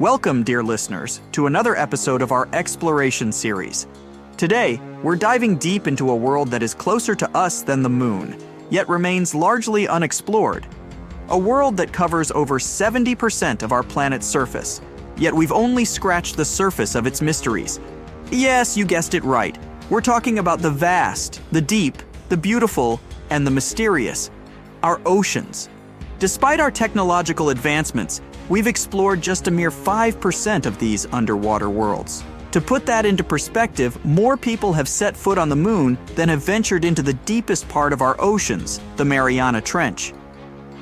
Welcome, dear listeners, to another episode of our exploration series. Today, we're diving deep into a world that is closer to us than the moon, yet remains largely unexplored. A world that covers over 70% of our planet's surface, yet we've only scratched the surface of its mysteries. Yes, you guessed it right. We're talking about the vast, the deep, the beautiful, and the mysterious. Our oceans. Despite our technological advancements, we've explored just a mere 5% of these underwater worlds. To put that into perspective, more people have set foot on the moon than have ventured into the deepest part of our oceans, the Mariana Trench.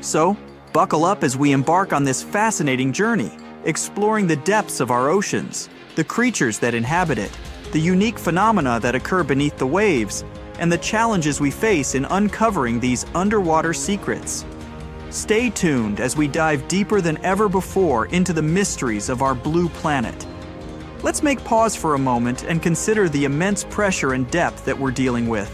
So, buckle up as we embark on this fascinating journey, exploring the depths of our oceans, the creatures that inhabit it, the unique phenomena that occur beneath the waves, and the challenges we face in uncovering these underwater secrets. Stay tuned as we dive deeper than ever before into the mysteries of our blue planet. Let's make pause for a moment and consider the immense pressure and depth that we're dealing with.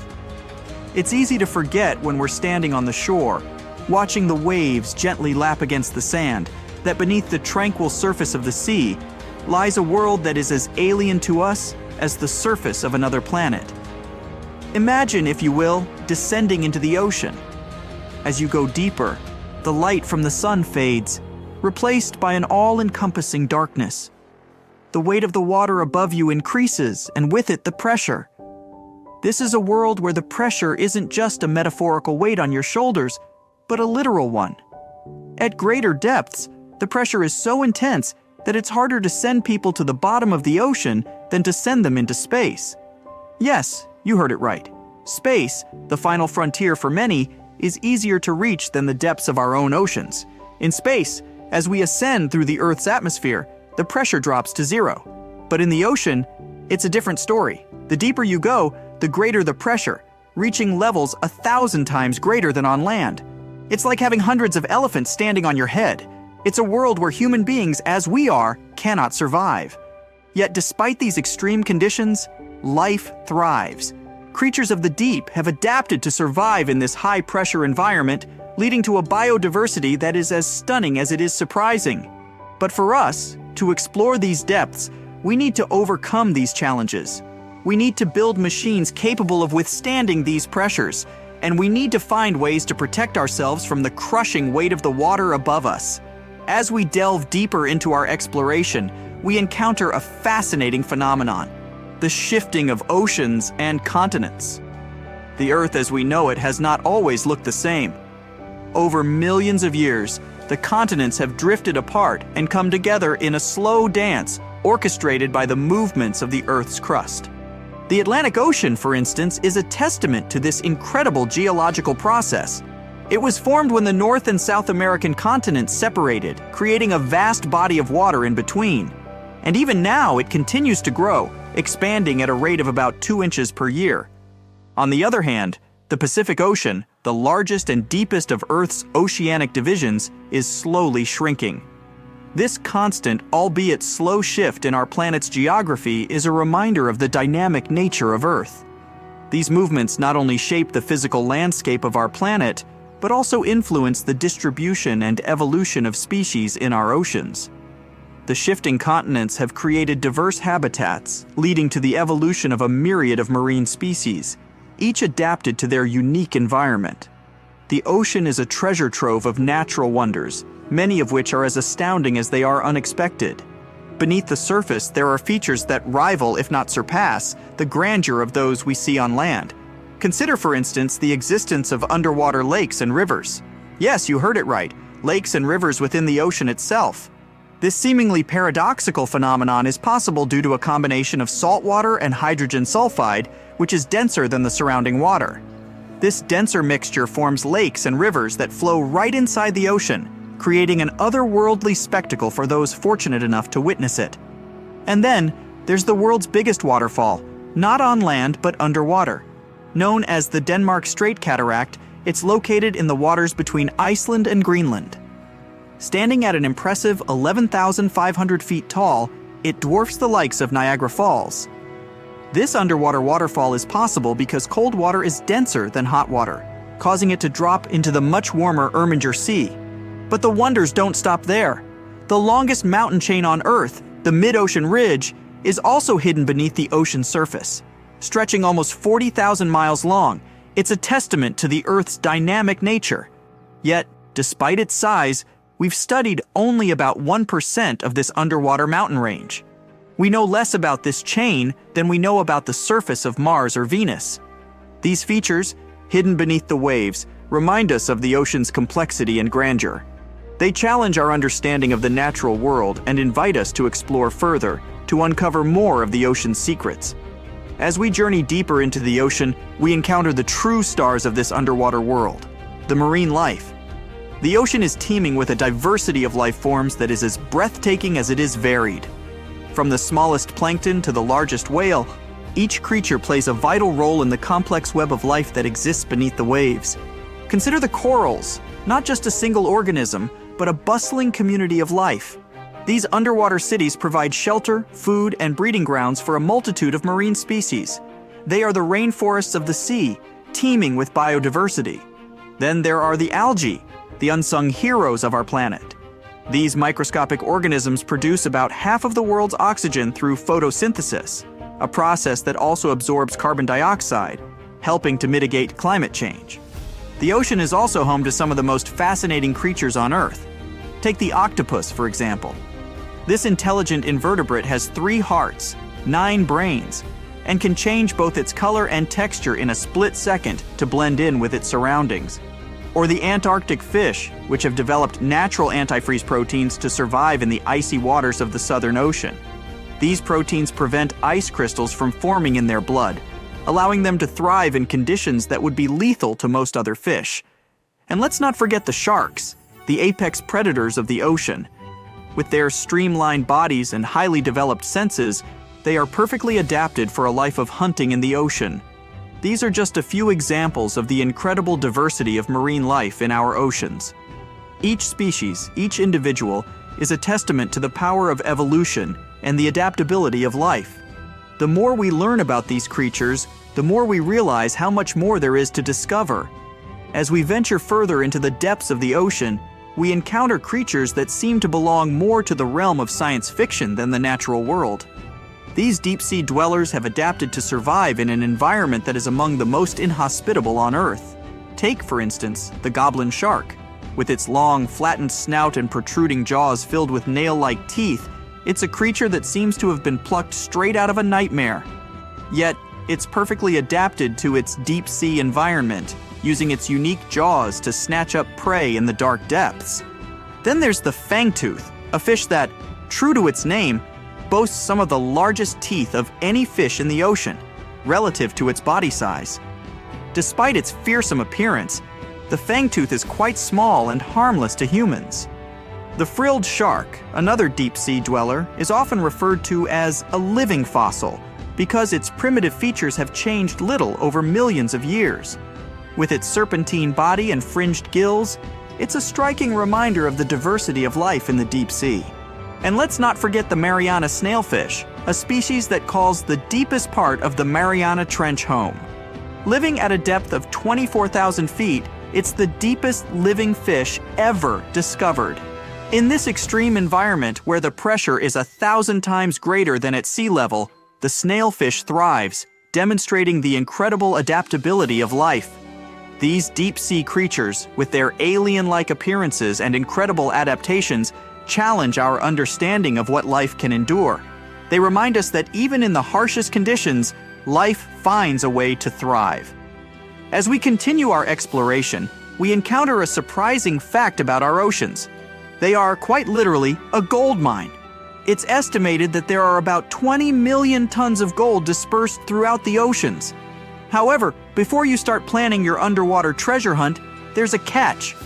It's easy to forget when we're standing on the shore, watching the waves gently lap against the sand, that beneath the tranquil surface of the sea lies a world that is as alien to us as the surface of another planet. Imagine, if you will, descending into the ocean. As you go deeper, the light from the sun fades, replaced by an all-encompassing darkness. The weight of the water above you increases, and with it the pressure. This is a world where the pressure isn't just a metaphorical weight on your shoulders, but a literal one. At greater depths, the pressure is so intense that it's harder to send people to the bottom of the ocean than to send them into space. Yes, you heard it right. Space, the final frontier for many, is easier to reach than the depths of our own oceans. In space, as we ascend through the Earth's atmosphere, the pressure drops to zero. But in the ocean, it's a different story. The deeper you go, the greater the pressure, reaching levels 1,000 times greater than on land. It's like having hundreds of elephants standing on your head. It's a world where human beings, as we are, cannot survive. Yet despite these extreme conditions, life thrives. Creatures of the deep have adapted to survive in this high-pressure environment, leading to a biodiversity that is as stunning as it is surprising. But for us, to explore these depths, we need to overcome these challenges. We need to build machines capable of withstanding these pressures, and we need to find ways to protect ourselves from the crushing weight of the water above us. As we delve deeper into our exploration, we encounter a fascinating phenomenon: the shifting of oceans and continents. The Earth as we know it has not always looked the same. Over millions of years, the continents have drifted apart and come together in a slow dance orchestrated by the movements of the Earth's crust. The Atlantic Ocean, for instance, is a testament to this incredible geological process. It was formed when the North and South American continents separated, creating a vast body of water in between. And even now, it continues to grow, expanding at a rate of about 2 inches per year. On the other hand, the Pacific Ocean, the largest and deepest of Earth's oceanic divisions, is slowly shrinking. This constant, albeit slow shift in our planet's geography is a reminder of the dynamic nature of Earth. These movements not only shape the physical landscape of our planet, but also influence the distribution and evolution of species in our oceans. The shifting continents have created diverse habitats, leading to the evolution of a myriad of marine species, each adapted to their unique environment. The ocean is a treasure trove of natural wonders, many of which are as astounding as they are unexpected. Beneath the surface, there are features that rival, if not surpass, the grandeur of those we see on land. Consider, for instance, the existence of underwater lakes and rivers. Yes, you heard it right, lakes and rivers within the ocean itself. This seemingly paradoxical phenomenon is possible due to a combination of salt water and hydrogen sulfide, which is denser than the surrounding water. This denser mixture forms lakes and rivers that flow right inside the ocean, creating an otherworldly spectacle for those fortunate enough to witness it. And then, there's the world's biggest waterfall, not on land but underwater. Known as the Denmark Strait Cataract, it's located in the waters between Iceland and Greenland. Standing at an impressive 11,500 feet tall, it dwarfs the likes of Niagara Falls. This underwater waterfall is possible because cold water is denser than hot water, causing it to drop into the much warmer Erminger Sea. But the wonders don't stop there. The longest mountain chain on Earth, the mid-ocean ridge, is also hidden beneath the ocean surface. Stretching almost 40,000 miles long, it's a testament to the Earth's dynamic nature. Yet, despite its size, we've studied only about 1% of this underwater mountain range. We know less about this chain than we know about the surface of Mars or Venus. These features, hidden beneath the waves, remind us of the ocean's complexity and grandeur. They challenge our understanding of the natural world and invite us to explore further, to uncover more of the ocean's secrets. As we journey deeper into the ocean, we encounter the true stars of this underwater world, the marine life. The ocean is teeming with a diversity of life forms that is as breathtaking as it is varied. From the smallest plankton to the largest whale, each creature plays a vital role in the complex web of life that exists beneath the waves. Consider the corals, not just a single organism, but a bustling community of life. These underwater cities provide shelter, food, and breeding grounds for a multitude of marine species. They are the rainforests of the sea, teeming with biodiversity. Then there are the algae, the unsung heroes of our planet. These microscopic organisms produce about half of the world's oxygen through photosynthesis, a process that also absorbs carbon dioxide, helping to mitigate climate change. The ocean is also home to some of the most fascinating creatures on Earth. Take the octopus, for example. This intelligent invertebrate has 3 hearts, 9 brains, and can change both its color and texture in a split second to blend in with its surroundings. Or the Antarctic fish, which have developed natural antifreeze proteins to survive in the icy waters of the Southern Ocean. These proteins prevent ice crystals from forming in their blood, allowing them to thrive in conditions that would be lethal to most other fish. And let's not forget the sharks, the apex predators of the ocean. With their streamlined bodies and highly developed senses, they are perfectly adapted for a life of hunting in the ocean. These are just a few examples of the incredible diversity of marine life in our oceans. Each species, each individual, is a testament to the power of evolution and the adaptability of life. The more we learn about these creatures, the more we realize how much more there is to discover. As we venture further into the depths of the ocean, we encounter creatures that seem to belong more to the realm of science fiction than the natural world. These deep-sea dwellers have adapted to survive in an environment that is among the most inhospitable on Earth. Take, for instance, the goblin shark. With its long, flattened snout and protruding jaws filled with nail-like teeth, it's a creature that seems to have been plucked straight out of a nightmare. Yet, it's perfectly adapted to its deep-sea environment, using its unique jaws to snatch up prey in the dark depths. Then there's the fangtooth, a fish that, true to its name, boasts some of the largest teeth of any fish in the ocean, relative to its body size. Despite its fearsome appearance, the fangtooth is quite small and harmless to humans. The frilled shark, another deep-sea dweller, is often referred to as a living fossil because its primitive features have changed little over millions of years. With its serpentine body and fringed gills, it's a striking reminder of the diversity of life in the deep sea. And let's not forget the Mariana snailfish, a species that calls the deepest part of the Mariana Trench home. Living at a depth of 24,000 feet, it's the deepest living fish ever discovered. In this extreme environment where the pressure is 1,000 times greater than at sea level, the snailfish thrives, demonstrating the incredible adaptability of life. These deep-sea creatures, with their alien-like appearances and incredible adaptations, challenge our understanding of what life can endure. They remind us that even in the harshest conditions, life finds a way to thrive. As we continue our exploration, we encounter a surprising fact about our oceans. They are, quite literally, a gold mine. It's estimated that there are about 20 million tons of gold dispersed throughout the oceans. However, before you start planning your underwater treasure hunt, there's a catch.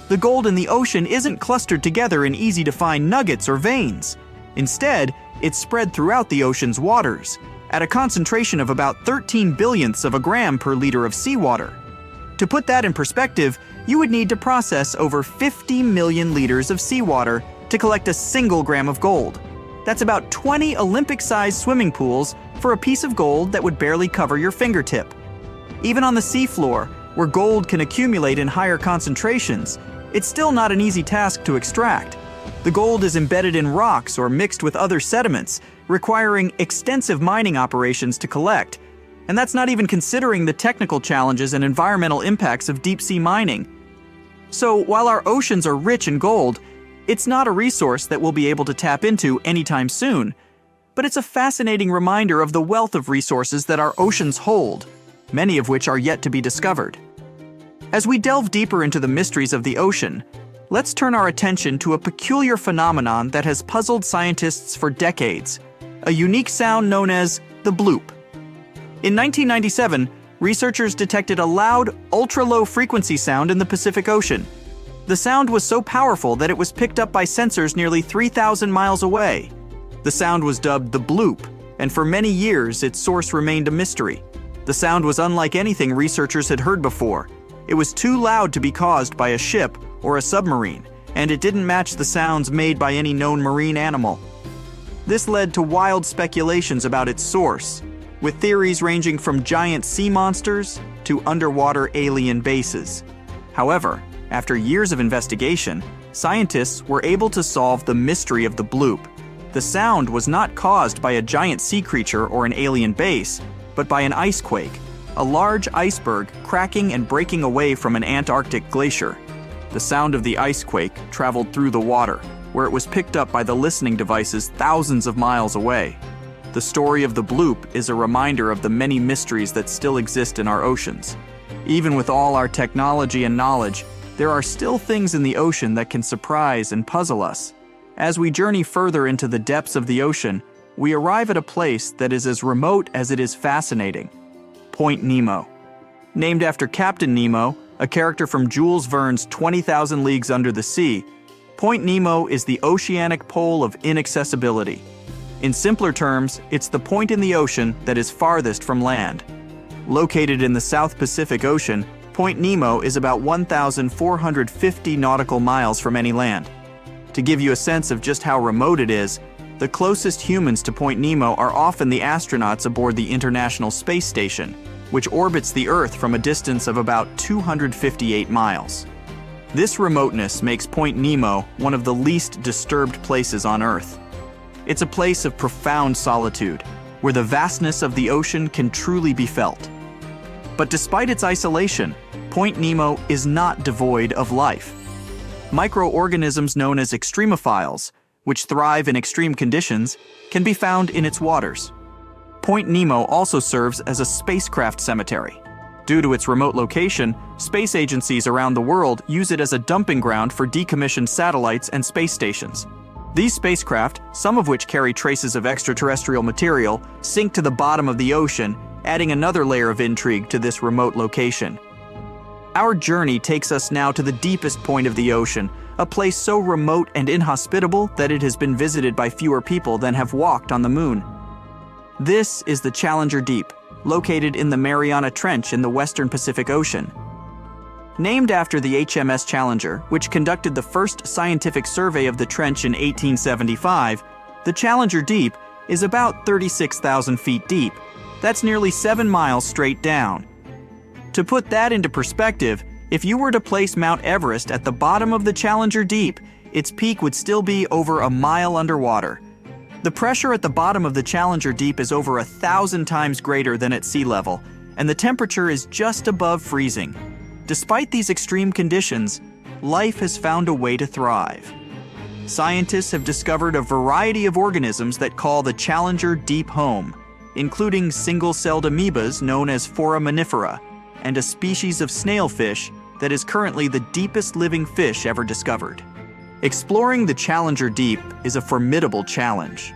The gold in the ocean isn't clustered together in easy-to-find nuggets or veins. Instead, it's spread throughout the ocean's waters, at a concentration of about 13 billionths of a gram per liter of seawater. To put that in perspective, you would need to process over 50 million liters of seawater to collect a single gram of gold. That's about 20 Olympic-sized swimming pools for a piece of gold that would barely cover your fingertip. Even on the seafloor, where gold can accumulate in higher concentrations, it's still not an easy task to extract. The gold is embedded in rocks or mixed with other sediments, requiring extensive mining operations to collect. And that's not even considering the technical challenges and environmental impacts of deep-sea mining. So while our oceans are rich in gold, it's not a resource that we'll be able to tap into anytime soon. But it's a fascinating reminder of the wealth of resources that our oceans hold, many of which are yet to be discovered. As we delve deeper into the mysteries of the ocean, let's turn our attention to a peculiar phenomenon that has puzzled scientists for decades, a unique sound known as the bloop. In 1997, researchers detected a loud, ultra-low frequency sound in the Pacific Ocean. The sound was so powerful that it was picked up by sensors nearly 3,000 miles away. The sound was dubbed the bloop, and for many years its source remained a mystery. The sound was unlike anything researchers had heard before. It was too loud to be caused by a ship or a submarine, and it didn't match the sounds made by any known marine animal. This led to wild speculations about its source, with theories ranging from giant sea monsters to underwater alien bases. However, after years of investigation, scientists were able to solve the mystery of the bloop. The sound was not caused by a giant sea creature or an alien base, but by an ice quake, a large iceberg cracking and breaking away from an Antarctic glacier. The sound of the ice quake traveled through the water, where it was picked up by the listening devices thousands of miles away. The story of the bloop is a reminder of the many mysteries that still exist in our oceans. Even with all our technology and knowledge, there are still things in the ocean that can surprise and puzzle us. As we journey further into the depths of the ocean, we arrive at a place that is as remote as it is fascinating: Point Nemo. Named after Captain Nemo, a character from Jules Verne's 20,000 Leagues Under the Sea, Point Nemo is the oceanic pole of inaccessibility. In simpler terms, it's the point in the ocean that is farthest from land. Located in the South Pacific Ocean, Point Nemo is about 1,450 nautical miles from any land. To give you a sense of just how remote it is, the closest humans to Point Nemo are often the astronauts aboard the International Space Station, which orbits the Earth from a distance of about 258 miles. This remoteness makes Point Nemo one of the least disturbed places on Earth. It's a place of profound solitude, where the vastness of the ocean can truly be felt. But despite its isolation, Point Nemo is not devoid of life. Microorganisms known as extremophiles, which thrive in extreme conditions, can be found in its waters. Point Nemo also serves as a spacecraft cemetery. Due to its remote location, space agencies around the world use it as a dumping ground for decommissioned satellites and space stations. These spacecraft, some of which carry traces of extraterrestrial material, sink to the bottom of the ocean, adding another layer of intrigue to this remote location. Our journey takes us now to the deepest point of the ocean, a place so remote and inhospitable that it has been visited by fewer people than have walked on the moon. This is the Challenger Deep, located in the Mariana Trench in the western Pacific Ocean. Named after the HMS Challenger, which conducted the first scientific survey of the trench in 1875, the Challenger Deep is about 36,000 feet deep. That's nearly 7 miles straight down. To put that into perspective, if you were to place Mount Everest at the bottom of the Challenger Deep, its peak would still be over a mile underwater. The pressure at the bottom of the Challenger Deep is over 1,000 times greater than at sea level, and the temperature is just above freezing. Despite these extreme conditions, life has found a way to thrive. Scientists have discovered a variety of organisms that call the Challenger Deep home, including single-celled amoebas known as foraminifera, and a species of snailfish that is currently the deepest living fish ever discovered. Exploring the Challenger Deep is a formidable challenge.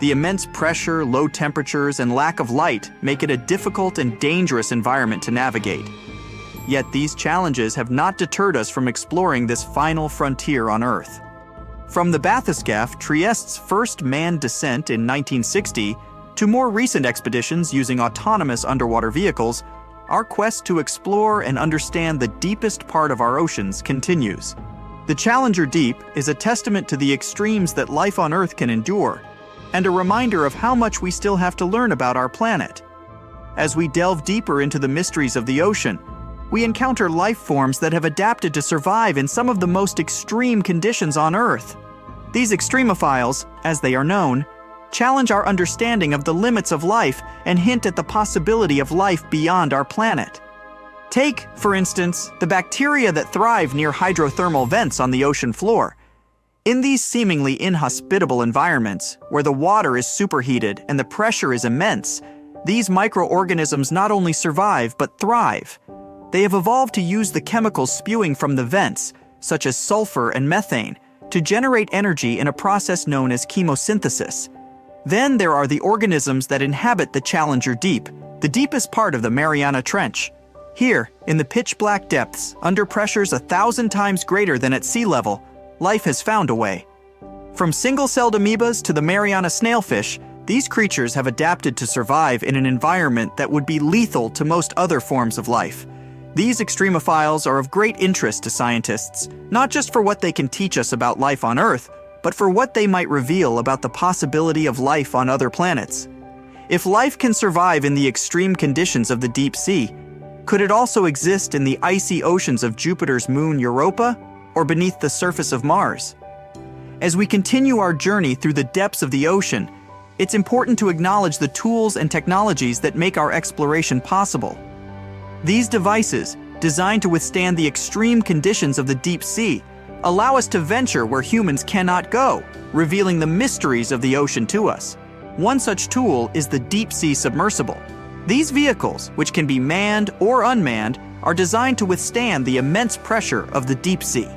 The immense pressure, low temperatures, and lack of light make it a difficult and dangerous environment to navigate. Yet these challenges have not deterred us from exploring this final frontier on Earth. From the bathyscaphe Trieste's first manned descent in 1960 to more recent expeditions using autonomous underwater vehicles, our quest to explore and understand the deepest part of our oceans continues. The Challenger Deep is a testament to the extremes that life on Earth can endure, and a reminder of how much we still have to learn about our planet. As we delve deeper into the mysteries of the ocean, we encounter life forms that have adapted to survive in some of the most extreme conditions on Earth. These extremophiles, as they are known, challenge our understanding of the limits of life and hint at the possibility of life beyond our planet. Take, for instance, the bacteria that thrive near hydrothermal vents on the ocean floor. In these seemingly inhospitable environments, where the water is superheated and the pressure is immense, these microorganisms not only survive but thrive. They have evolved to use the chemicals spewing from the vents, such as sulfur and methane, to generate energy in a process known as chemosynthesis. Then there are the organisms that inhabit the Challenger Deep, the deepest part of the Mariana Trench. Here, in the pitch-black depths, under pressures 1,000 times greater than at sea level, life has found a way. From single-celled amoebas to the Mariana snailfish, these creatures have adapted to survive in an environment that would be lethal to most other forms of life. These extremophiles are of great interest to scientists, not just for what they can teach us about life on Earth, but for what they might reveal about the possibility of life on other planets. If life can survive in the extreme conditions of the deep sea, could it also exist in the icy oceans of Jupiter's moon Europa, or beneath the surface of Mars? As we continue our journey through the depths of the ocean, it's important to acknowledge the tools and technologies that make our exploration possible. These devices, designed to withstand the extreme conditions of the deep sea, allow us to venture where humans cannot go, revealing the mysteries of the ocean to us. One such tool is the deep-sea submersible. These vehicles, which can be manned or unmanned, are designed to withstand the immense pressure of the deep sea.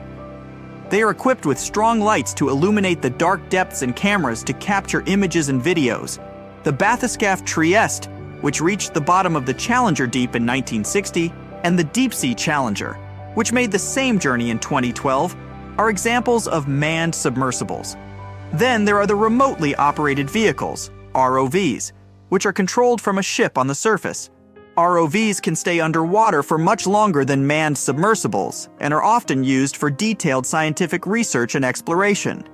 They are equipped with strong lights to illuminate the dark depths and cameras to capture images and videos. The bathyscaphe Trieste, which reached the bottom of the Challenger Deep in 1960, and the Deep-Sea Challenger, which made the same journey in 2012, are examples of manned submersibles. Then there are the remotely operated vehicles, ROVs, which are controlled from a ship on the surface. ROVs can stay underwater for much longer than manned submersibles and are often used for detailed scientific research and exploration.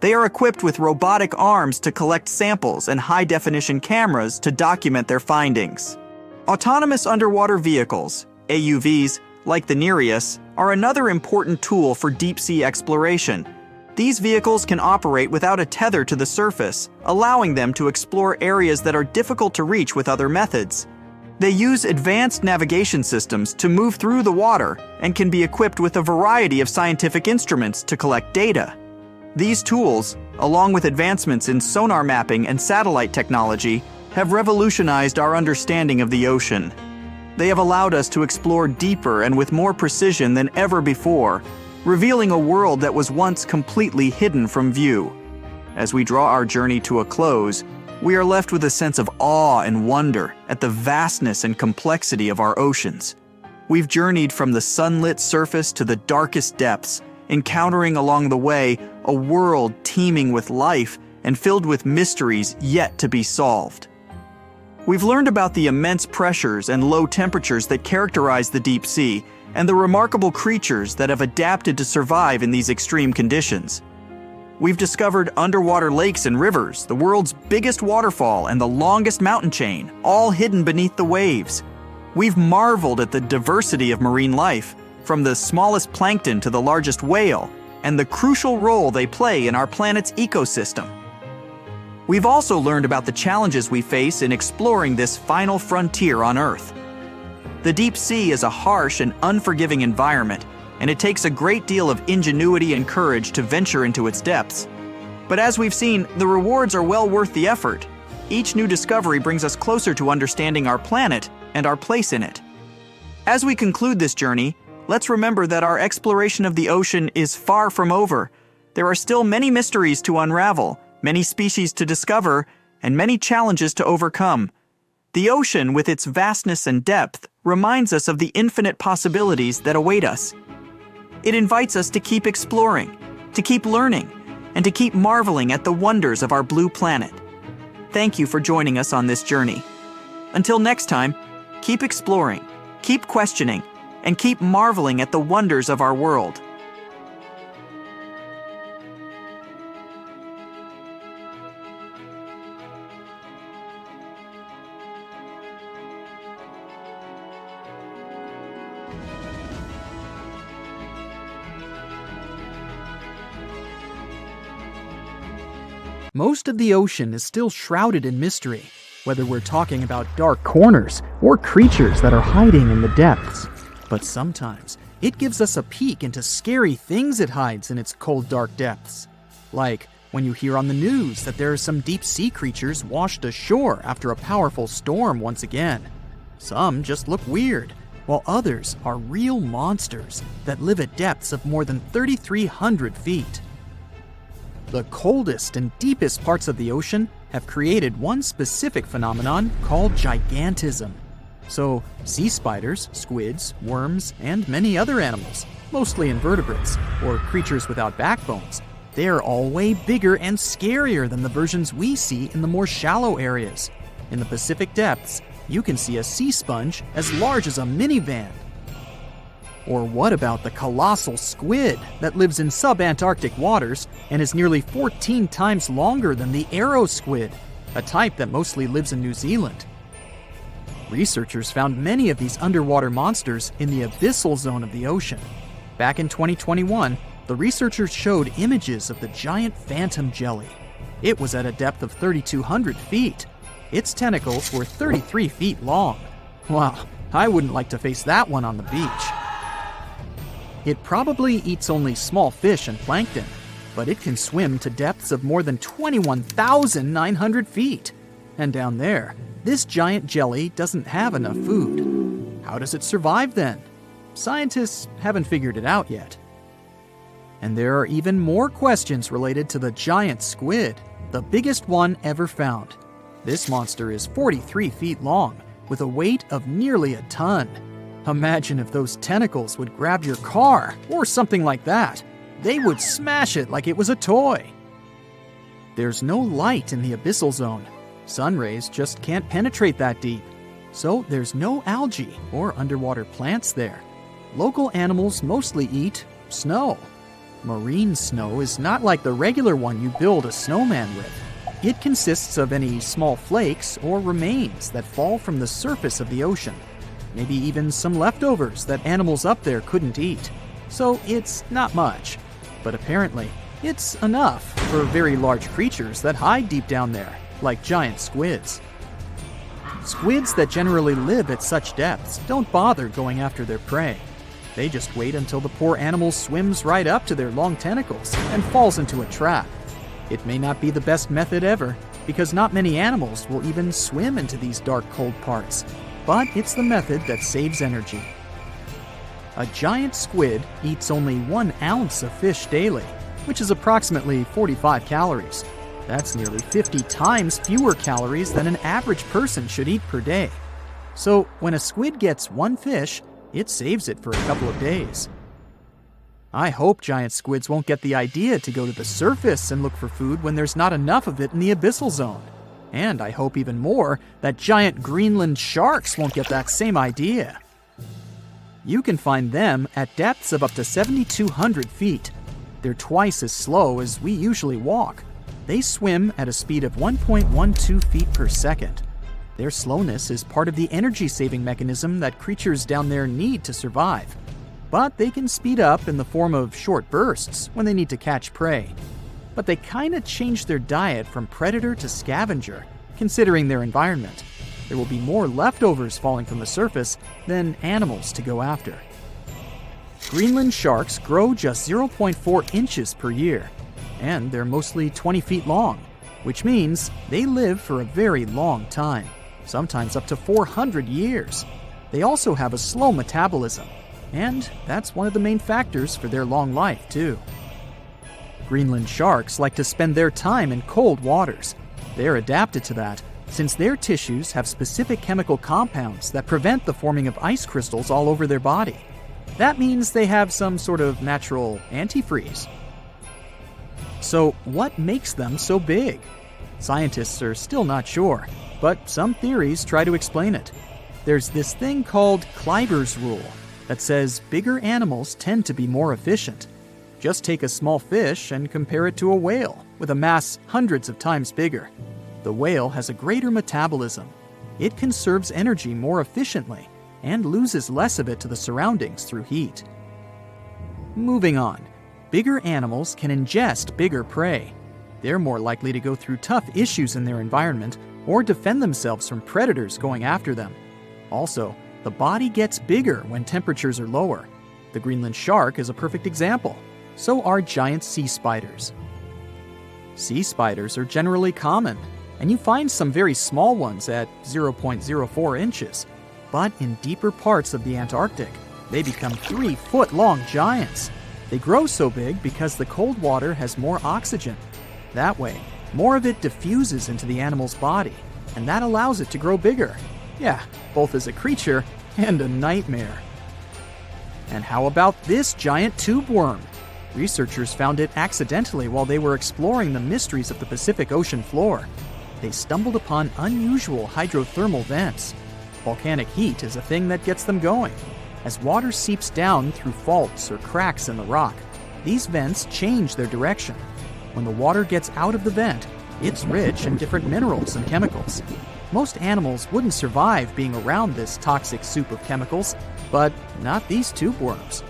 They are equipped with robotic arms to collect samples and high-definition cameras to document their findings. Autonomous underwater vehicles, AUVs, like the Nereus, are another important tool for deep-sea exploration. These vehicles can operate without a tether to the surface, allowing them to explore areas that are difficult to reach with other methods. They use advanced navigation systems to move through the water and can be equipped with a variety of scientific instruments to collect data. These tools, along with advancements in sonar mapping and satellite technology, have revolutionized our understanding of the ocean. They have allowed us to explore deeper and with more precision than ever before, revealing a world that was once completely hidden from view. As we draw our journey to a close, we are left with a sense of awe and wonder at the vastness and complexity of our oceans. We've journeyed from the sunlit surface to the darkest depths, encountering along the way a world teeming with life and filled with mysteries yet to be solved. We've learned about the immense pressures and low temperatures that characterize the deep sea and the remarkable creatures that have adapted to survive in these extreme conditions. We've discovered underwater lakes and rivers, the world's biggest waterfall and the longest mountain chain, all hidden beneath the waves. We've marveled at the diversity of marine life, from the smallest plankton to the largest whale, and the crucial role they play in our planet's ecosystem. We've also learned about the challenges we face in exploring this final frontier on Earth. The deep sea is a harsh and unforgiving environment, and it takes a great deal of ingenuity and courage to venture into its depths. But as we've seen, the rewards are well worth the effort. Each new discovery brings us closer to understanding our planet and our place in it. As we conclude this journey, let's remember that our exploration of the ocean is far from over. There are still many mysteries to unravel, many species to discover, and many challenges to overcome. The ocean, with its vastness and depth, reminds us of the infinite possibilities that await us. It invites us to keep exploring, to keep learning, and to keep marveling at the wonders of our blue planet. Thank you for joining us on this journey. Until next time, keep exploring, keep questioning, and keep marveling at the wonders of our world. Most of the ocean is still shrouded in mystery, whether we're talking about dark corners or creatures that are hiding in the depths. But sometimes it gives us a peek into scary things it hides in its cold, dark depths. Like when you hear on the news that there are some deep-sea creatures washed ashore after a powerful storm once again. Some just look weird, while others are real monsters that live at depths of more than 3,300 feet. The coldest and deepest parts of the ocean have created one specific phenomenon called gigantism. So, sea spiders, squids, worms, and many other animals, mostly invertebrates, or creatures without backbones, they're all way bigger and scarier than the versions we see in the more shallow areas. In the Pacific depths, you can see a sea sponge as large as a minivan. Or what about the colossal squid that lives in subantarctic waters and is nearly 14 times longer than the arrow squid, a type that mostly lives in New Zealand? Researchers found many of these underwater monsters in the abyssal zone of the ocean. Back in 2021, the researchers showed images of the giant phantom jelly. It was at a depth of 3,200 feet. Its tentacles were 33 feet long. Wow, I wouldn't like to face that one on the beach. It probably eats only small fish and plankton, but it can swim to depths of more than 21,900 feet. And down there, this giant jelly doesn't have enough food. How does it survive then? Scientists haven't figured it out yet. And there are even more questions related to the giant squid, the biggest one ever found. This monster is 43 feet long, with a weight of nearly a ton. Imagine if those tentacles would grab your car, or something like that. They would smash it like it was a toy. There's no light in the abyssal zone. Sun rays just can't penetrate that deep. So there's no algae or underwater plants there. Local animals mostly eat snow. Marine snow is not like the regular one you build a snowman with. It consists of any small flakes or remains that fall from the surface of the ocean. Maybe even some leftovers that animals up there couldn't eat. So it's not much. But apparently, it's enough for very large creatures that hide deep down there, like giant squids. Squids that generally live at such depths don't bother going after their prey. They just wait until the poor animal swims right up to their long tentacles and falls into a trap. It may not be the best method ever, because not many animals will even swim into these dark, cold parts. But it's the method that saves energy. A giant squid eats only 1 ounce of fish daily, which is approximately 45 calories. That's nearly 50 times fewer calories than an average person should eat per day. So when a squid gets 1 fish, it saves it for a couple of days. I hope giant squids won't get the idea to go to the surface and look for food when there's not enough of it in the abyssal zone. And I hope even more that giant Greenland sharks won't get that same idea. You can find them at depths of up to 7,200 feet. They're twice as slow as we usually walk. They swim at a speed of 1.12 feet per second. Their slowness is part of the energy-saving mechanism that creatures down there need to survive. But they can speed up in the form of short bursts when they need to catch prey. But they kinda change their diet from predator to scavenger, considering their environment. There will be more leftovers falling from the surface than animals to go after. Greenland sharks grow just 0.4 inches per year, and they're mostly 20 feet long, which means they live for a very long time, sometimes up to 400 years. They also have a slow metabolism, and that's one of the main factors for their long life, too. Greenland sharks like to spend their time in cold waters. They're adapted to that, since their tissues have specific chemical compounds that prevent the forming of ice crystals all over their body. That means they have some sort of natural antifreeze. So what makes them so big? Scientists are still not sure, but some theories try to explain it. There's this thing called Kleiber's rule that says bigger animals tend to be more efficient. Just take a small fish and compare it to a whale with a mass hundreds of times bigger. The whale has a greater metabolism. It conserves energy more efficiently and loses less of it to the surroundings through heat. Moving on, bigger animals can ingest bigger prey. They're more likely to go through tough issues in their environment or defend themselves from predators going after them. Also, the body gets bigger when temperatures are lower. The Greenland shark is a perfect example. So are giant sea spiders. Sea spiders are generally common, and you find some very small ones at 0.04 inches. But in deeper parts of the Antarctic, they become 3-foot-long giants. They grow so big because the cold water has more oxygen. That way, more of it diffuses into the animal's body, and that allows it to grow bigger. Yeah, both as a creature and a nightmare. And how about this giant tube worm? Researchers found it accidentally while they were exploring the mysteries of the Pacific Ocean floor. They stumbled upon unusual hydrothermal vents. Volcanic heat is a thing that gets them going. As water seeps down through faults or cracks in the rock, these vents change their direction. When the water gets out of the vent, it's rich in different minerals and chemicals. Most animals wouldn't survive being around this toxic soup of chemicals, but not these tube worms.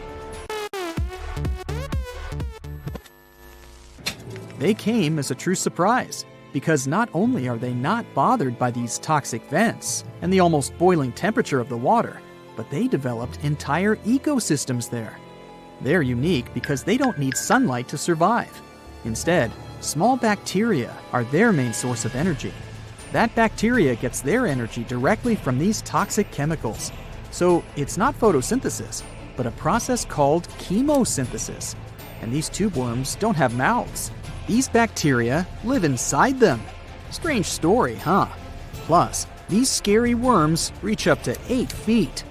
They came as a true surprise, because not only are they not bothered by these toxic vents and the almost boiling temperature of the water, but they developed entire ecosystems there. They're unique because they don't need sunlight to survive. Instead, small bacteria are their main source of energy. That bacteria gets their energy directly from these toxic chemicals. So it's not photosynthesis, but a process called chemosynthesis. And these tube worms don't have mouths. These bacteria live inside them. Strange story, huh? Plus, these scary worms reach up to 8 feet.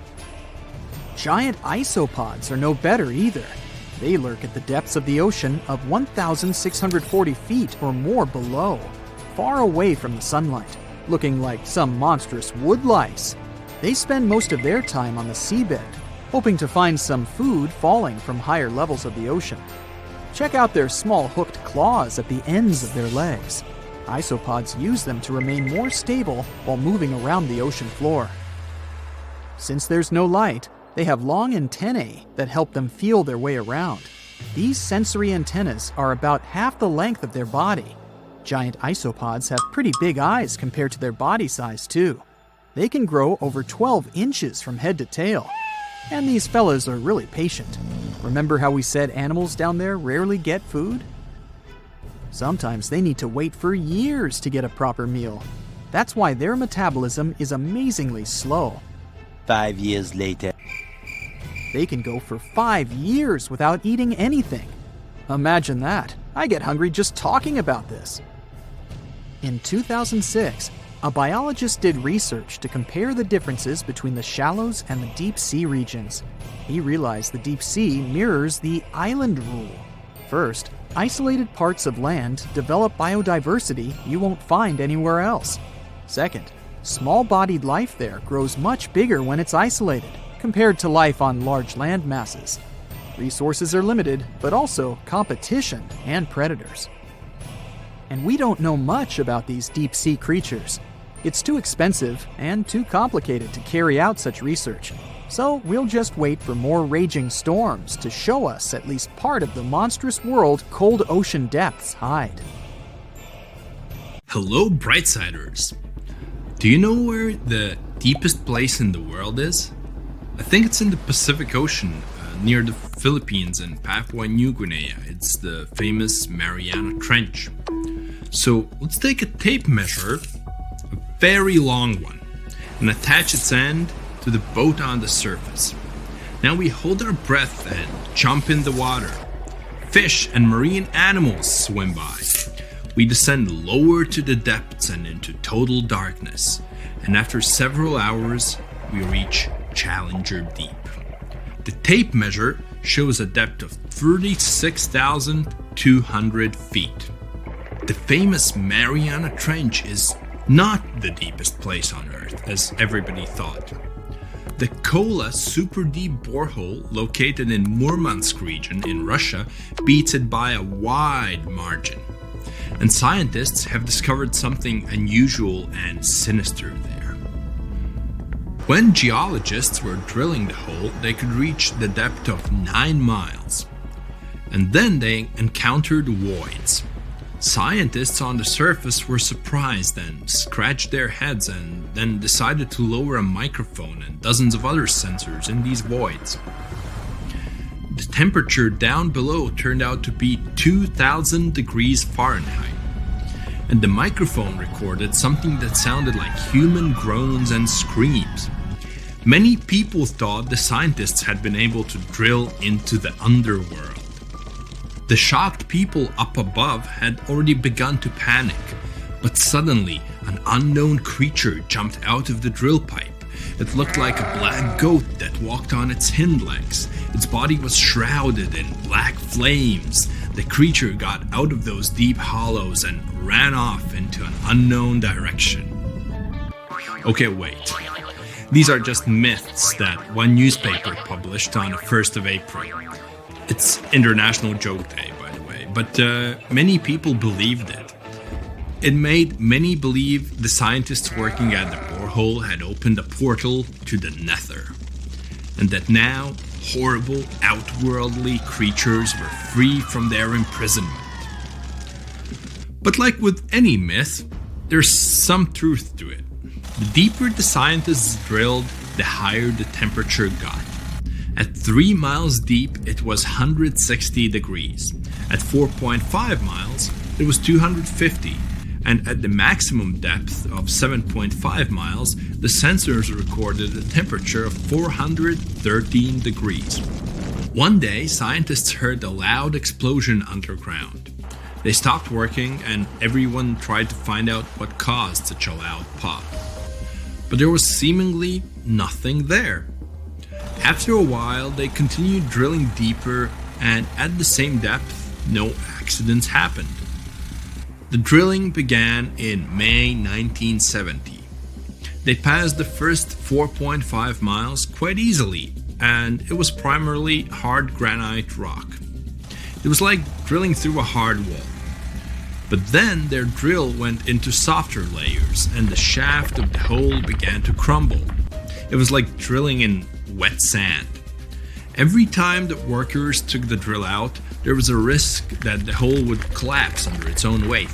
Giant isopods are no better either. They lurk at the depths of the ocean of 1,640 feet or more below, far away from the sunlight, looking like some monstrous wood lice. They spend most of their time on the seabed, hoping to find some food falling from higher levels of the ocean. Check out their small hooked claws at the ends of their legs. Isopods use them to remain more stable while moving around the ocean floor. Since there's no light, they have long antennae that help them feel their way around. These sensory antennas are about half the length of their body. Giant isopods have pretty big eyes compared to their body size, too. They can grow over 12 inches from head to tail. And these fellas are really patient. Remember how we said animals down there rarely get food? Sometimes they need to wait for years to get a proper meal. That's why their metabolism is amazingly slow. 5 years later. They can go for 5 years without eating anything. Imagine that. I get hungry just talking about this. In 2006, a biologist did research to compare the differences between the shallows and the deep sea regions. He realized the deep sea mirrors the island rule. First, isolated parts of land develop biodiversity you won't find anywhere else. Second, small-bodied life there grows much bigger when it's isolated, compared to life on large land masses. Resources are limited, but also competition and predators. And we don't know much about these deep-sea creatures. It's too expensive and too complicated to carry out such research. So we'll just wait for more raging storms to show us at least part of the monstrous world cold ocean depths hide. Hello, Brightsiders! Do you know where the deepest place in the world is? I think it's in the Pacific Ocean, near the Philippines and Papua New Guinea. It's the famous Mariana Trench. So let's take a tape measure, a very long one, and attach its end to the boat on the surface. Now we hold our breath and jump in the water. Fish and marine animals swim by. We descend lower to the depths and into total darkness. And after several hours, we reach Challenger Deep. The tape measure shows a depth of 36,200 feet. The famous Mariana Trench is not the deepest place on Earth, as everybody thought. The Kola super deep borehole located in Murmansk region in Russia beats it by a wide margin. And scientists have discovered something unusual and sinister there. When geologists were drilling the hole, they could reach the depth of 9 miles. And then they encountered voids. Scientists on the surface were surprised and scratched their heads and then decided to lower a microphone and dozens of other sensors in these voids. The temperature down below turned out to be 2,000 degrees Fahrenheit, and the microphone recorded something that sounded like human groans and screams. Many people thought the scientists had been able to drill into the underworld. The shocked people up above had already begun to panic, but suddenly an unknown creature jumped out of the drill pipe. It looked like a black goat that walked on its hind legs. Its body was shrouded in black flames. The creature got out of those deep hollows and ran off into an unknown direction. Okay, wait. These are just myths that one newspaper published on the 1st of April. It's International Joke Day, by the way, but many people believed it. It made many believe the scientists working at the borehole had opened a portal to the nether, and that now horrible, outworldly creatures were free from their imprisonment. But like with any myth, there's some truth to it. The deeper the scientists drilled, the higher the temperature got. At 3 miles deep, it was 160 degrees. At 4.5 miles, it was 250. And at the maximum depth of 7.5 miles, the sensors recorded a temperature of 413 degrees. One day, scientists heard a loud explosion underground. They stopped working and everyone tried to find out what caused such a loud pop. But there was seemingly nothing there. After a while, they continued drilling deeper, and at the same depth, no accidents happened. The drilling began in May 1970. They passed the first 4.5 miles quite easily, and it was primarily hard granite rock. It was like drilling through a hard wall. But then their drill went into softer layers, and the shaft of the hole began to crumble. It was like drilling in wet sand. Every time the workers took the drill out, there was a risk that the hole would collapse under its own weight.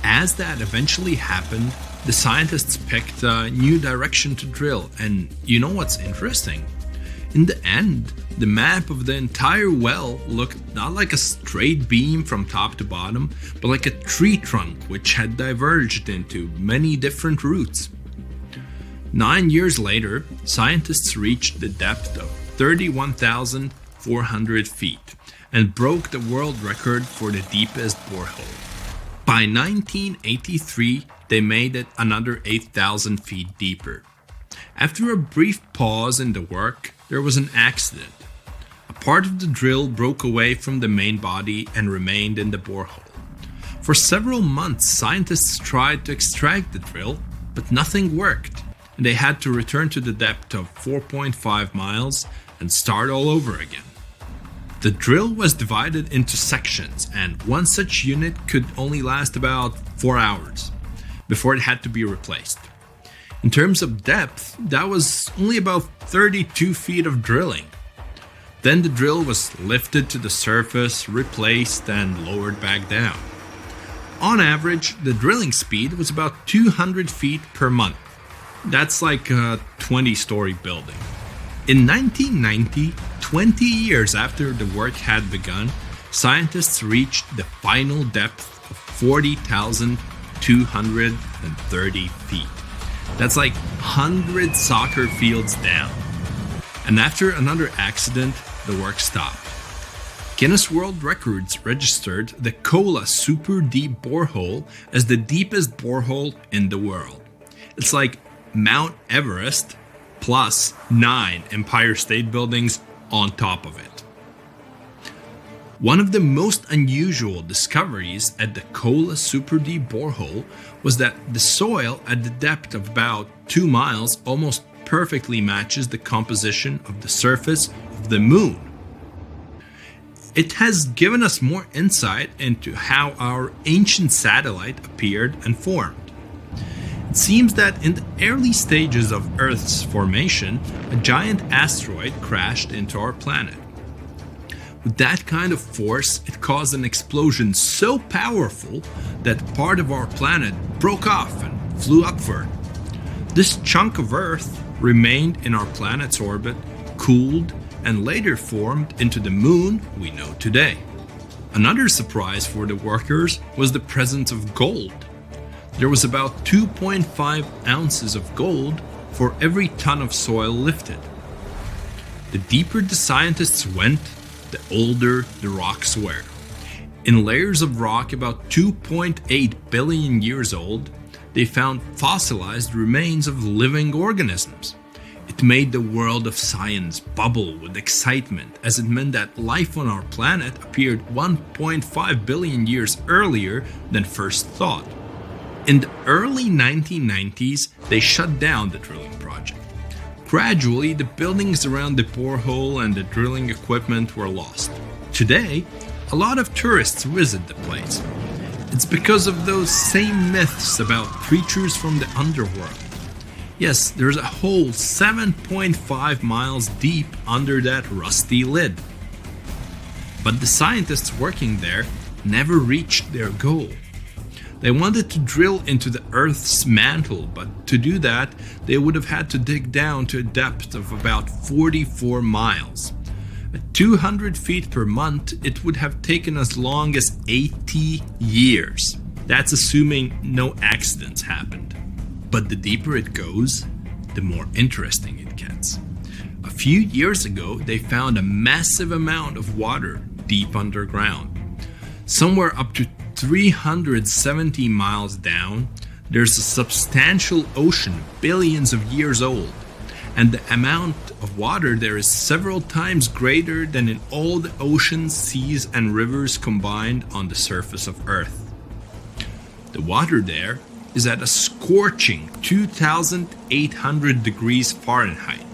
As that eventually happened, the scientists picked a new direction to drill, and you know what's interesting? In the end, the map of the entire well looked not like a straight beam from top to bottom, but like a tree trunk which had diverged into many different routes. 9 years later, scientists reached the depth of 31,400 feet and broke the world record for the deepest borehole. By 1983, they made it another 8,000 feet deeper. After a brief pause in the work, there was an accident. A part of the drill broke away from the main body and remained in the borehole. For several months, scientists tried to extract the drill, but nothing worked, and they had to return to the depth of 4.5 miles and start all over again. The drill was divided into sections, and one such unit could only last about 4 hours before it had to be replaced. In terms of depth, that was only about 32 feet of drilling. Then the drill was lifted to the surface, replaced, and lowered back down. On average, the drilling speed was about 200 feet per month. That's like a 20-story building. In 1990, 20 years after the work had begun, scientists reached the final depth of 40,230 feet. That's like 100 soccer fields down. And after another accident, the work stopped. Guinness World Records registered the Kola Super Deep Borehole as the deepest borehole in the world. It's like Mount Everest plus 9 Empire State Buildings on top of it. One of the most unusual discoveries at the Kola Super Deep Borehole was that the soil at the depth of about 2 miles almost perfectly matches the composition of the surface of the moon. It has given us more insight into how our ancient satellite appeared and formed. It seems that in the early stages of Earth's formation, a giant asteroid crashed into our planet. With that kind of force, it caused an explosion so powerful that part of our planet broke off and flew upward. This chunk of Earth remained in our planet's orbit, cooled, and later formed into the moon we know today. Another surprise for the workers was the presence of gold. There was about 2.5 ounces of gold for every ton of soil lifted. The deeper the scientists went, the older the rocks were. In layers of rock about 2.8 billion years old, they found fossilized remains of living organisms. It made the world of science bubble with excitement, as it meant that life on our planet appeared 1.5 billion years earlier than first thought. In the early 1990s, they shut down the drilling project. Gradually, the buildings around the borehole and the drilling equipment were lost. Today, a lot of tourists visit the place. It's because of those same myths about creatures from the underworld. Yes, there's a hole 7.5 miles deep under that rusty lid. But the scientists working there never reached their goal. They wanted to drill into the Earth's mantle, but to do that, they would have had to dig down to a depth of about 44 miles. At 200 feet per month, it would have taken as long as 80 years. That's assuming no accidents happened. But the deeper it goes, the more interesting it gets. A few years ago, they found a massive amount of water deep underground. Somewhere up to 370 miles down, there's a substantial ocean billions of years old, and the amount of water there is several times greater than in all the oceans, seas, and rivers combined on the surface of Earth. The water there is at a scorching 2,800 degrees Fahrenheit,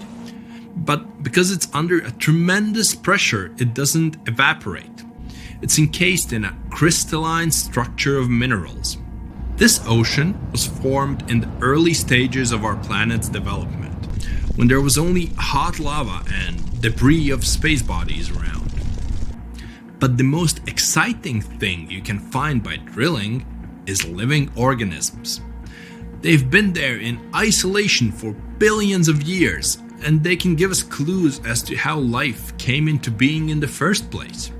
but because it's under a tremendous pressure, it doesn't evaporate. It's encased in a crystalline structure of minerals. This ocean was formed in the early stages of our planet's development, when there was only hot lava and debris of space bodies around. But the most exciting thing you can find by drilling is living organisms. They've been there in isolation for billions of years, and they can give us clues as to how life came into being in the first place.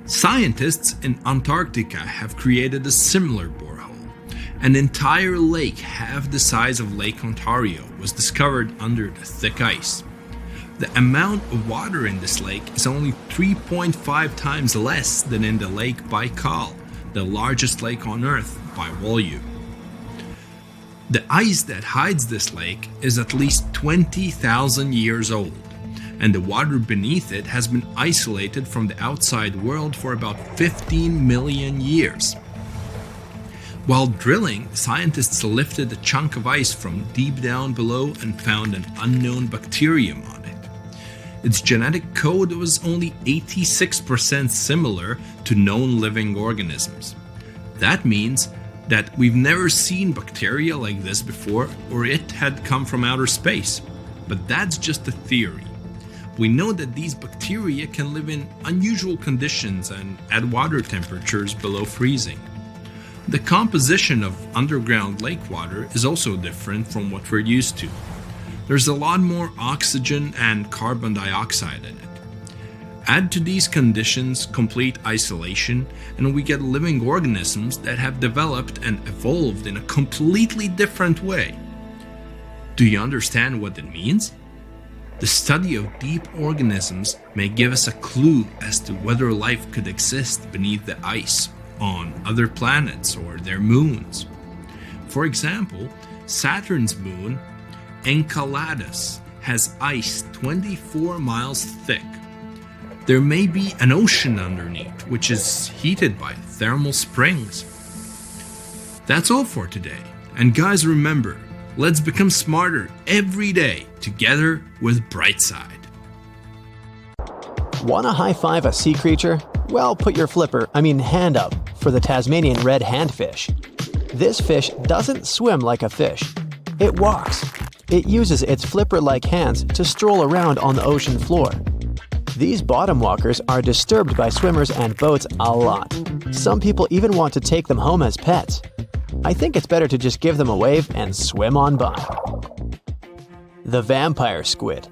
Scientists in Antarctica have created a similar borehole. An entire lake half the size of Lake Ontario was discovered under the thick ice. The amount of water in this lake is only 3.5 times less than in the Lake Baikal, the largest lake on Earth by volume. The ice that hides this lake is at least 20,000 years old, and the water beneath it has been isolated from the outside world for about 15 million years. While drilling, scientists lifted a chunk of ice from deep down below and found an unknown bacterium on it. Its genetic code was only 86% similar to known living organisms. That means that we've never seen bacteria like this before, or it had come from outer space. But that's just a theory. We know that these bacteria can live in unusual conditions and at water temperatures below freezing. The composition of underground lake water is also different from what we're used to. There's a lot more oxygen and carbon dioxide in it. Add to these conditions complete isolation, and we get living organisms that have developed and evolved in a completely different way. Do you understand what it means? The study of deep organisms may give us a clue as to whether life could exist beneath the ice on other planets or their moons. For example, Saturn's moon, Enceladus, has ice 24 miles thick. There may be an ocean underneath, which is heated by thermal springs. That's all for today. And guys, remember, let's become smarter every day together with Brightside. Want to high-five a sea creature? Well, put your hand up for the Tasmanian red handfish. This fish doesn't swim like a fish. It walks. It uses its flipper-like hands to stroll around on the ocean floor. These bottom walkers are disturbed by swimmers and boats a lot. Some people even want to take them home as pets. I think it's better to just give them a wave and swim on by. The vampire squid.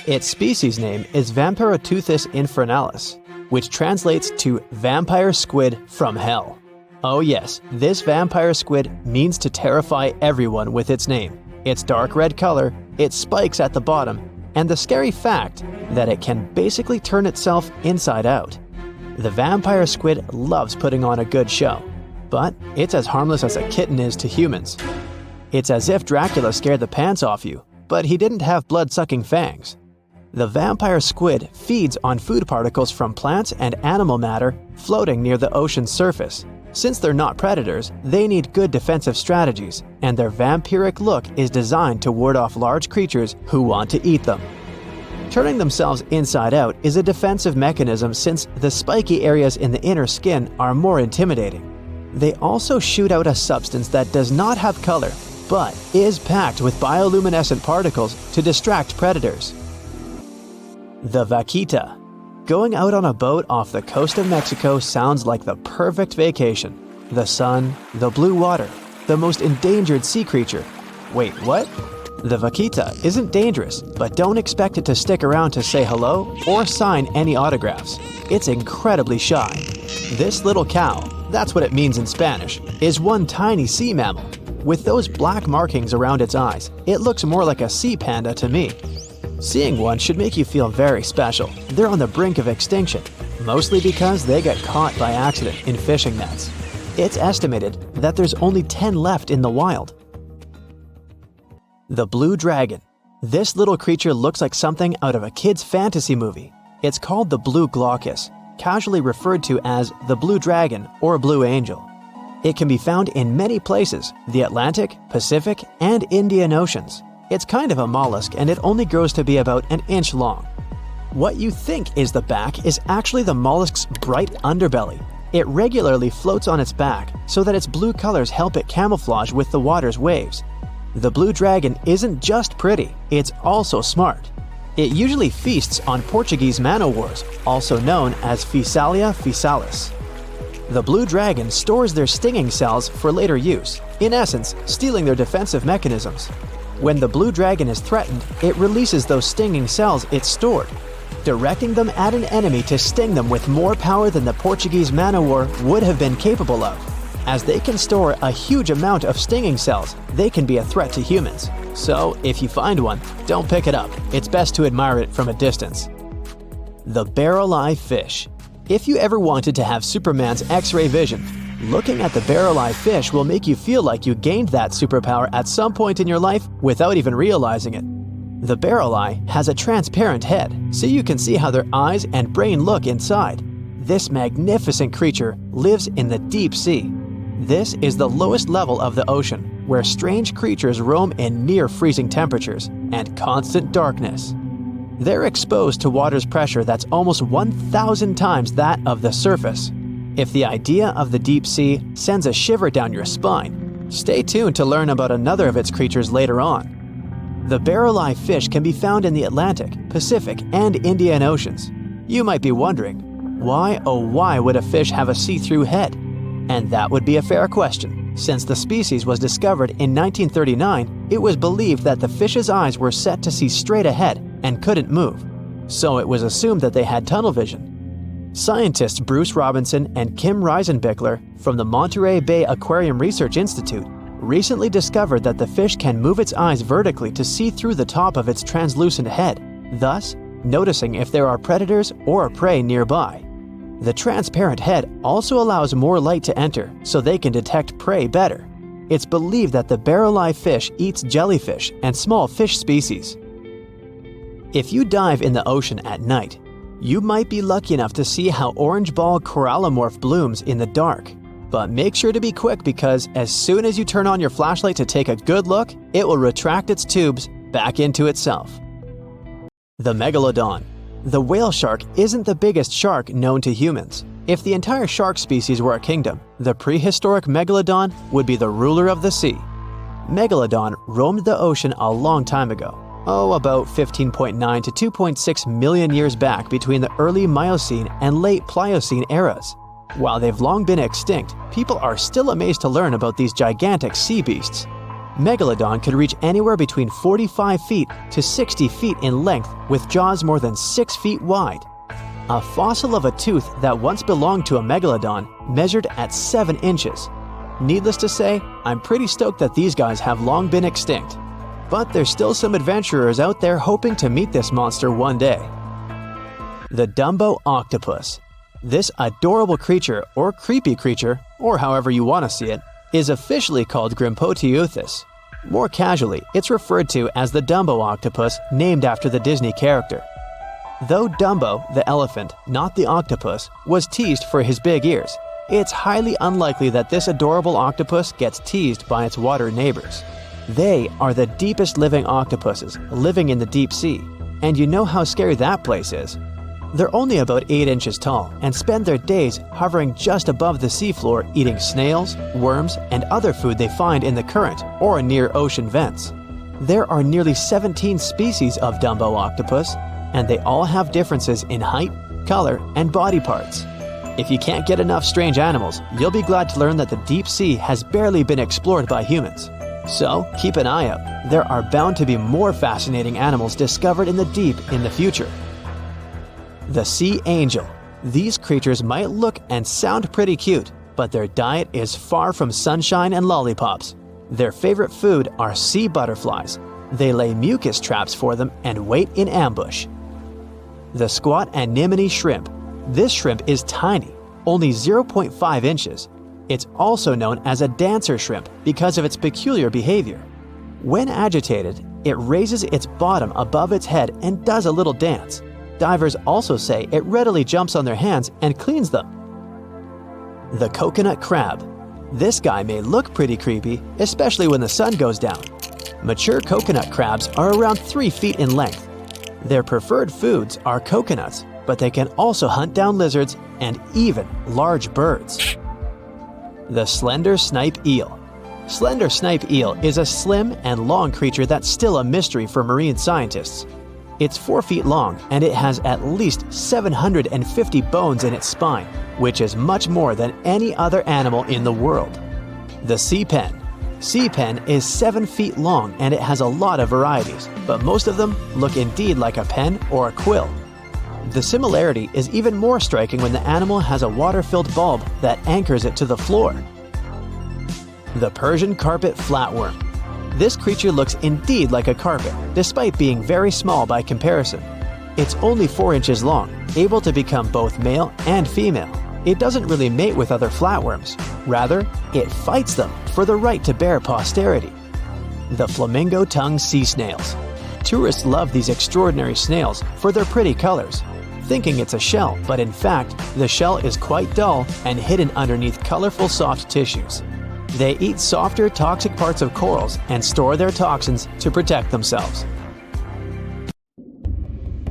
Its species name is Vampiroteuthis infernalis, which translates to vampire squid from hell. Oh yes, this vampire squid means to terrify everyone with its name, its dark red color, its spikes at the bottom, and the scary fact that it can basically turn itself inside out. The vampire squid loves putting on a good show, but it's as harmless as a kitten is to humans. It's as if Dracula scared the pants off you, but he didn't have blood-sucking fangs. The vampire squid feeds on food particles from plants and animal matter floating near the ocean's surface. Since they're not predators, they need good defensive strategies, and their vampiric look is designed to ward off large creatures who want to eat them. Turning themselves inside out is a defensive mechanism since the spiky areas in the inner skin are more intimidating. They also shoot out a substance that does not have color, but is packed with bioluminescent particles to distract predators. The vaquita. Going out on a boat off the coast of Mexico sounds like the perfect vacation. The sun, the blue water, the most endangered sea creature. Wait, what? The vaquita isn't dangerous, but don't expect it to stick around to say hello or sign any autographs. It's incredibly shy. This little cow, that's what it means in Spanish, is one tiny sea mammal. With those black markings around its eyes, it looks more like a sea panda to me. Seeing one should make you feel very special. They're on the brink of extinction, mostly because they got caught by accident in fishing nets. It's estimated that there's only 10 left in the wild. The blue dragon. This little creature looks like something out of a kid's fantasy movie. It's called the blue glaucus, casually referred to as the blue dragon or blue angel. It can be found in many places, the Atlantic, Pacific, and Indian Oceans. It's kind of a mollusk and it only grows to be about an inch long. What you think is the back is actually the mollusk's bright underbelly. It regularly floats on its back so that its blue colors help it camouflage with the water's waves. The blue dragon isn't just pretty, it's also smart. It usually feasts on Portuguese man-o'-wars, also known as Physalia physalis. The blue dragon stores their stinging cells for later use, in essence, stealing their defensive mechanisms. When the blue dragon is threatened, it releases those stinging cells it stored, directing them at an enemy to sting them with more power than the Portuguese man-o'-war would have been capable of. As they can store a huge amount of stinging cells, they can be a threat to humans. So, if you find one, don't pick it up. It's best to admire it from a distance. The barrel-eye fish. If you ever wanted to have Superman's X-ray vision, looking at the barrel-eye fish will make you feel like you gained that superpower at some point in your life without even realizing it. The barrel eye has a transparent head, so you can see how their eyes and brain look inside. This magnificent creature lives in the deep sea. This is the lowest level of the ocean, where strange creatures roam in near-freezing temperatures and constant darkness. They're exposed to water's pressure that's almost 1,000 times that of the surface. If the idea of the deep sea sends a shiver down your spine, stay tuned to learn about another of its creatures later on. The barrel-eye fish can be found in the Atlantic, Pacific, and Indian Oceans. You might be wondering, why oh why would a fish have a see-through head? And that would be a fair question. Since the species was discovered in 1939, it was believed that the fish's eyes were set to see straight ahead and couldn't move. So it was assumed that they had tunnel vision. Scientists Bruce Robinson and Kim Reisenbichler from the Monterey Bay Aquarium Research Institute recently discovered that the fish can move its eyes vertically to see through the top of its translucent head, thus noticing if there are predators or prey nearby. The transparent head also allows more light to enter so they can detect prey better. It's believed that the barrel-eye fish eats jellyfish and small fish species. If you dive in the ocean at night, you might be lucky enough to see how orange ball corallomorph blooms in the dark. But make sure to be quick because as soon as you turn on your flashlight to take a good look, it will retract its tubes back into itself. The megalodon. The whale shark isn't the biggest shark known to humans. If the entire shark species were a kingdom, the prehistoric megalodon would be the ruler of the sea. Megalodon roamed the ocean a long time ago. about 15.9 to 2.6 million years back between the early Miocene and late Pliocene eras. While they've long been extinct, people are still amazed to learn about these gigantic sea beasts. Megalodon could reach anywhere between 45 feet to 60 feet in length with jaws more than 6 feet wide. A fossil of a tooth that once belonged to a megalodon measured at 7 inches. Needless to say, I'm pretty stoked that these guys have long been extinct. But there's still some adventurers out there hoping to meet this monster one day. The Dumbo Octopus. This adorable creature, or creepy creature, or however you want to see it, is officially called Grimpoteuthis. More casually, it's referred to as the Dumbo octopus, named after the Disney character. Though Dumbo, the elephant, not the octopus, was teased for his big ears, it's highly unlikely that this adorable octopus gets teased by its water neighbors. They are the deepest living octopuses, living in the deep sea, and you know how scary that place is. They're only about 8 inches tall and spend their days hovering just above the seafloor eating snails, worms, and other food they find in the current or near ocean vents. There are nearly 17 species of Dumbo octopus, and they all have differences in height, color, and body parts. If you can't get enough strange animals, you'll be glad to learn that the deep sea has barely been explored by humans. So, keep an eye out. There are bound to be more fascinating animals discovered in the deep in the future. The sea angel. These creatures might look and sound pretty cute, but their diet is far from sunshine and lollipops. Their favorite food are sea butterflies. They lay mucus traps for them and wait in ambush. The squat anemone shrimp. This shrimp is tiny, only 0.5 inches. It's also known as a dancer shrimp because of its peculiar behavior. When agitated, it raises its bottom above its head and does a little dance. Divers also say it readily jumps on their hands and cleans them. The coconut crab. This guy may look pretty creepy, especially when the sun goes down. Mature coconut crabs are around 3 feet in length. Their preferred foods are coconuts, but they can also hunt down lizards and even large birds. The slender snipe eel. Slender snipe eel is a slim and long creature that's still a mystery for marine scientists. It's 4 feet long and it has at least 750 bones in its spine, which is much more than any other animal in the world. The sea pen. Sea pen is 7 feet long and it has a lot of varieties, but most of them look indeed like a pen or a quill. The similarity is even more striking when the animal has a water-filled bulb that anchors it to the floor. The Persian carpet flatworm. This creature looks indeed like a carpet, despite being very small by comparison. It's only 4 inches long, able to become both male and female. It doesn't really mate with other flatworms. Rather, it fights them for the right to bear posterity. The flamingo-tongued sea snails. Tourists love these extraordinary snails for their pretty colors, thinking it's a shell, but in fact, the shell is quite dull and hidden underneath colorful soft tissues. They eat softer, toxic parts of corals and store their toxins to protect themselves.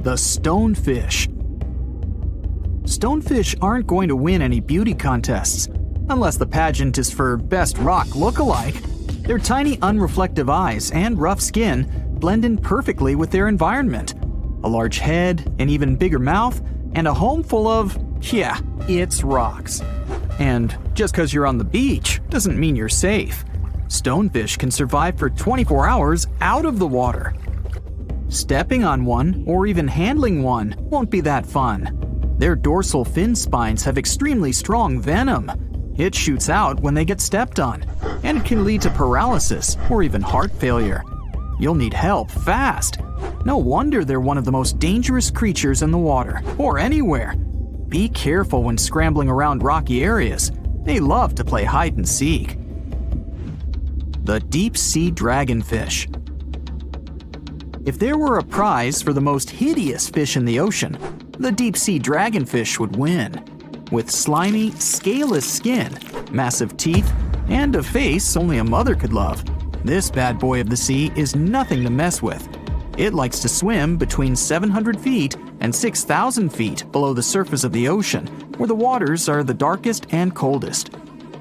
The stonefish. Stonefish aren't going to win any beauty contests, unless the pageant is for best rock look-alike. Their tiny, unreflective eyes and rough skin blend in perfectly with their environment. A large head, an even bigger mouth, and a home full of, it's rocks. And just because you're on the beach doesn't mean you're safe. Stonefish can survive for 24 hours out of the water. Stepping on one, or even handling one, won't be that fun. Their dorsal fin spines have extremely strong venom. It shoots out when they get stepped on, and it can lead to paralysis or even heart failure. You'll need help fast. No wonder they're one of the most dangerous creatures in the water, or anywhere. Be careful when scrambling around rocky areas. They love to play hide and seek. The deep sea dragonfish. If there were a prize for the most hideous fish in the ocean, the deep sea dragonfish would win. With slimy, scaleless skin, massive teeth, and a face only a mother could love, this bad boy of the sea is nothing to mess with. It likes to swim between 700 feet and 6,000 feet below the surface of the ocean, where the waters are the darkest and coldest.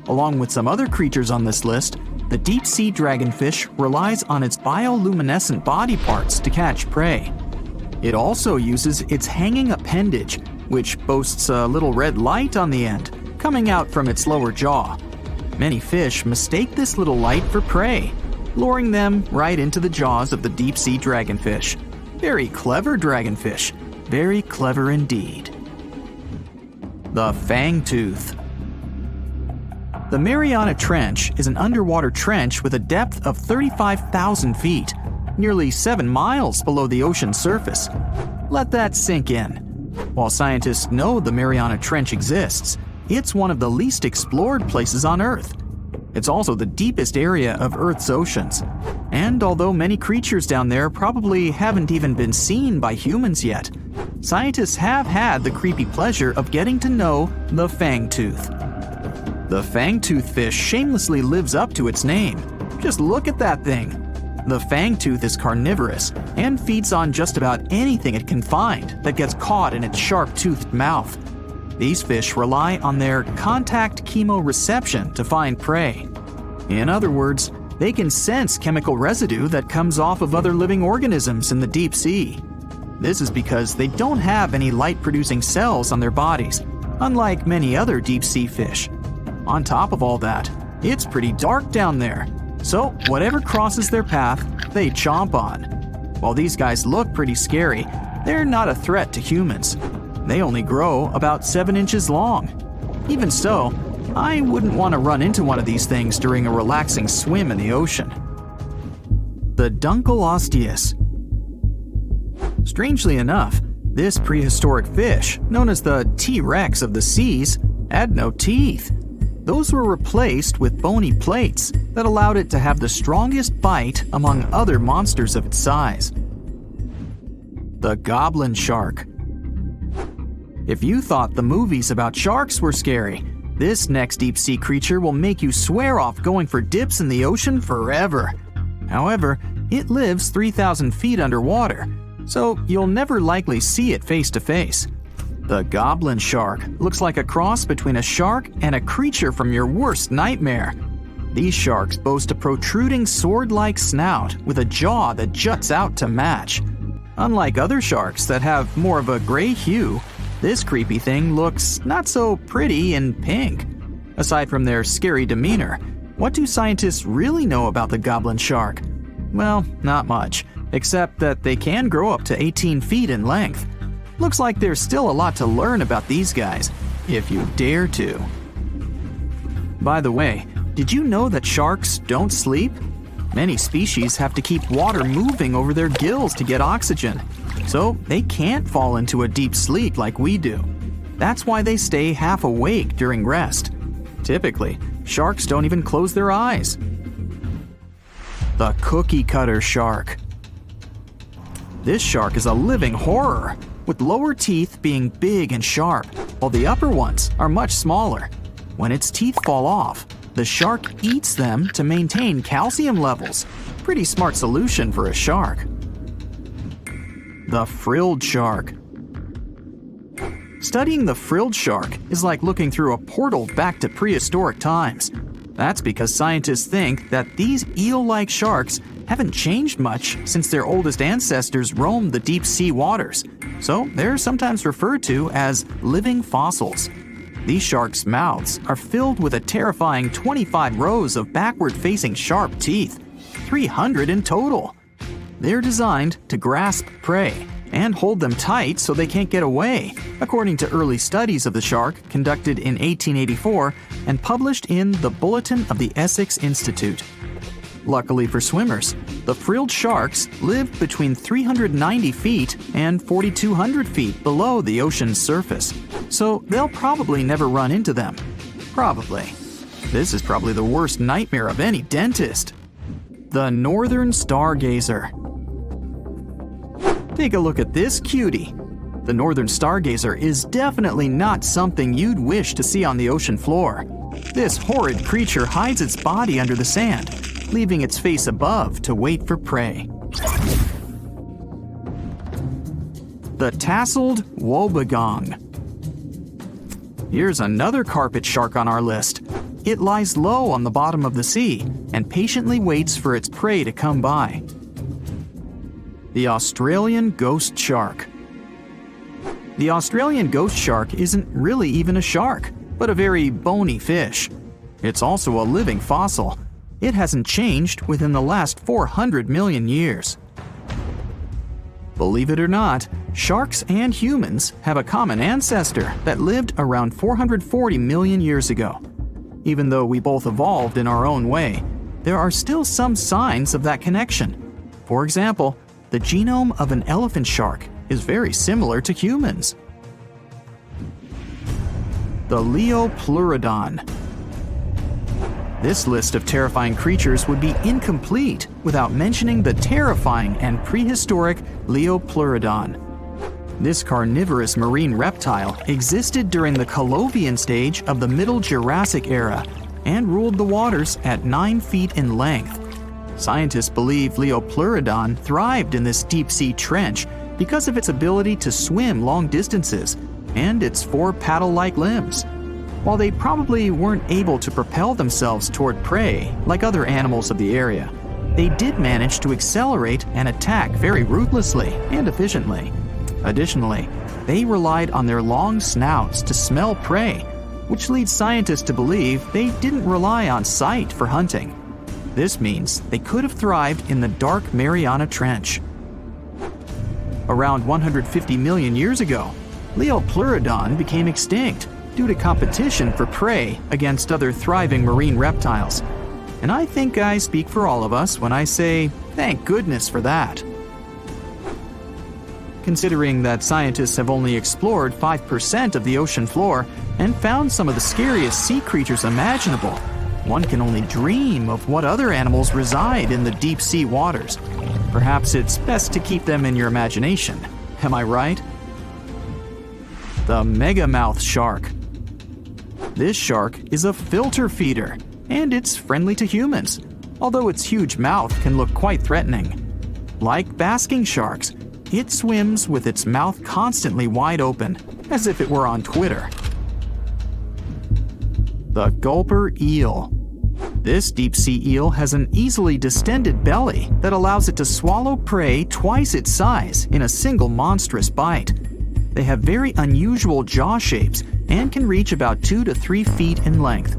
Along with some other creatures on this list, The deep-sea dragonfish relies on its bioluminescent body parts to catch prey. It also uses its hanging appendage, which boasts a little red light on the end, coming out from its lower jaw. Many fish mistake this little light for prey, luring them right into the jaws of the deep-sea dragonfish. Very clever dragonfish, very clever indeed. The fangtooth. The Mariana Trench is an underwater trench with a depth of 35,000 feet, nearly 7 miles below the ocean surface. Let that sink in. While scientists know the Mariana Trench exists, it's one of the least explored places on Earth. It's also the deepest area of Earth's oceans. And although many creatures down there probably haven't even been seen by humans yet, scientists have had the creepy pleasure of getting to know the fangtooth. The fangtooth fish shamelessly lives up to its name. Just look at that thing. The fangtooth is carnivorous and feeds on just about anything it can find that gets caught in its sharp-toothed mouth. These fish rely on their contact chemoreception to find prey. In other words, they can sense chemical residue that comes off of other living organisms in the deep sea. This is because they don't have any light-producing cells on their bodies, unlike many other deep-sea fish. On top of all that, it's pretty dark down there, so whatever crosses their path, they chomp on. While these guys look pretty scary, they're not a threat to humans. They only grow about 7 inches long. Even so, I wouldn't want to run into one of these things during a relaxing swim in the ocean. The Dunkleosteus. Strangely enough, this prehistoric fish, known as the T-Rex of the seas, had no teeth. Those were replaced with bony plates that allowed it to have the strongest bite among other monsters of its size. The goblin shark. If you thought the movies about sharks were scary, this next deep-sea creature will make you swear off going for dips in the ocean forever. However, it lives 3,000 feet underwater, so you'll never likely see it face to face. The goblin shark looks like a cross between a shark and a creature from your worst nightmare. These sharks boast a protruding sword-like snout with a jaw that juts out to match. Unlike other sharks that have more of a gray hue, this creepy thing looks not so pretty and pink. Aside from their scary demeanor, what do scientists really know about the goblin shark? Well, not much, except that they can grow up to 18 feet in length. Looks like there's still a lot to learn about these guys, if you dare to. By the way, did you know that sharks don't sleep? Many species have to keep water moving over their gills to get oxygen, so they can't fall into a deep sleep like we do. That's why they stay half awake during rest. Typically, sharks don't even close their eyes. The cookie cutter shark. This shark is a living horror, with lower teeth being big and sharp, while the upper ones are much smaller. When its teeth fall off, the shark eats them to maintain calcium levels. Pretty smart solution for a shark. The frilled shark. Studying the frilled shark is like looking through a portal back to prehistoric times. That's because scientists think that these eel-like sharks haven't changed much since their oldest ancestors roamed the deep sea waters, so they're sometimes referred to as living fossils. These sharks' mouths are filled with a terrifying 25 rows of backward-facing sharp teeth, 300 in total. They're designed to grasp prey and hold them tight so they can't get away, according to early studies of the shark conducted in 1884 and published in the Bulletin of the Essex Institute. Luckily for swimmers, the frilled sharks live between 390 feet and 4,200 feet below the ocean's surface, so they'll probably never run into them. Probably. This is probably the worst nightmare of any dentist. The northern stargazer. Take a look at this cutie. The northern stargazer is definitely not something you'd wish to see on the ocean floor. This horrid creature hides its body under the sand, leaving its face above to wait for prey. The tasseled wobbegong. Here's another carpet shark on our list. It lies low on the bottom of the sea, and patiently waits for its prey to come by. The Australian ghost shark. The Australian ghost shark isn't really even a shark, but a very bony fish. It's also a living fossil. It hasn't changed within the last 400 million years. Believe it or not, sharks and humans have a common ancestor that lived around 440 million years ago. Even though we both evolved in our own way, there are still some signs of that connection. For example, the genome of an elephant shark is very similar to humans. The Leopleurodon. This list of terrifying creatures would be incomplete without mentioning the terrifying and prehistoric Leopleurodon. This carnivorous marine reptile existed during the Colovian stage of the Middle Jurassic era and ruled the waters at 9 feet in length. Scientists believe Leopleurodon thrived in this deep-sea trench because of its ability to swim long distances and its 4 paddle-like limbs. While they probably weren't able to propel themselves toward prey like other animals of the area, they did manage to accelerate and attack very ruthlessly and efficiently. Additionally, they relied on their long snouts to smell prey, which leads scientists to believe they didn't rely on sight for hunting. This means they could have thrived in the dark Mariana Trench. Around 150 million years ago, Leopleurodon became extinct due to competition for prey against other thriving marine reptiles. And I think I speak for all of us when I say, thank goodness for that. Considering that scientists have only explored 5% of the ocean floor and found some of the scariest sea creatures imaginable, one can only dream of what other animals reside in the deep sea waters. Perhaps it's best to keep them in your imagination. Am I right? The megamouth shark. This shark is a filter feeder, and it's friendly to humans, although its huge mouth can look quite threatening. Like basking sharks, it swims with its mouth constantly wide open, as if it were on Twitter. The gulper eel. This deep-sea eel has an easily distended belly that allows it to swallow prey twice its size in a single monstrous bite. They have very unusual jaw shapes and can reach about 2 to 3 feet in length.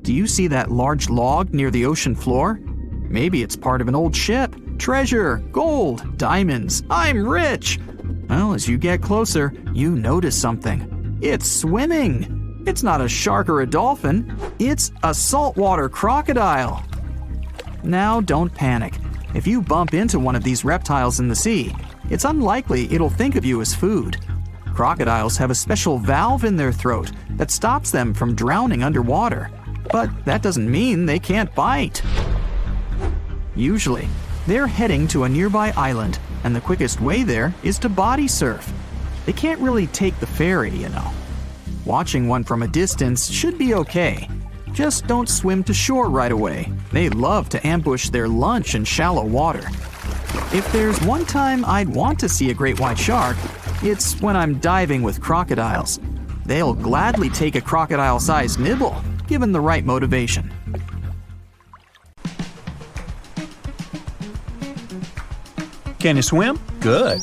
Do you see that large log near the ocean floor? Maybe it's part of an old ship. Treasure, gold, diamonds, I'm rich! Well, as you get closer, you notice something. It's swimming! It's not a shark or a dolphin, it's a saltwater crocodile! Now don't panic. If you bump into one of these reptiles in the sea, it's unlikely it'll think of you as food. Crocodiles have a special valve in their throat that stops them from drowning underwater, but that doesn't mean they can't bite. Usually, they're heading to a nearby island, and the quickest way there is to body surf. They can't really take the ferry, you know. Watching one from a distance should be okay. Just don't swim to shore right away. They love to ambush their lunch in shallow water. If there's one time I'd want to see a great white shark, it's when I'm diving with crocodiles. They'll gladly take a crocodile-sized nibble, given the right motivation. Can you swim? Good.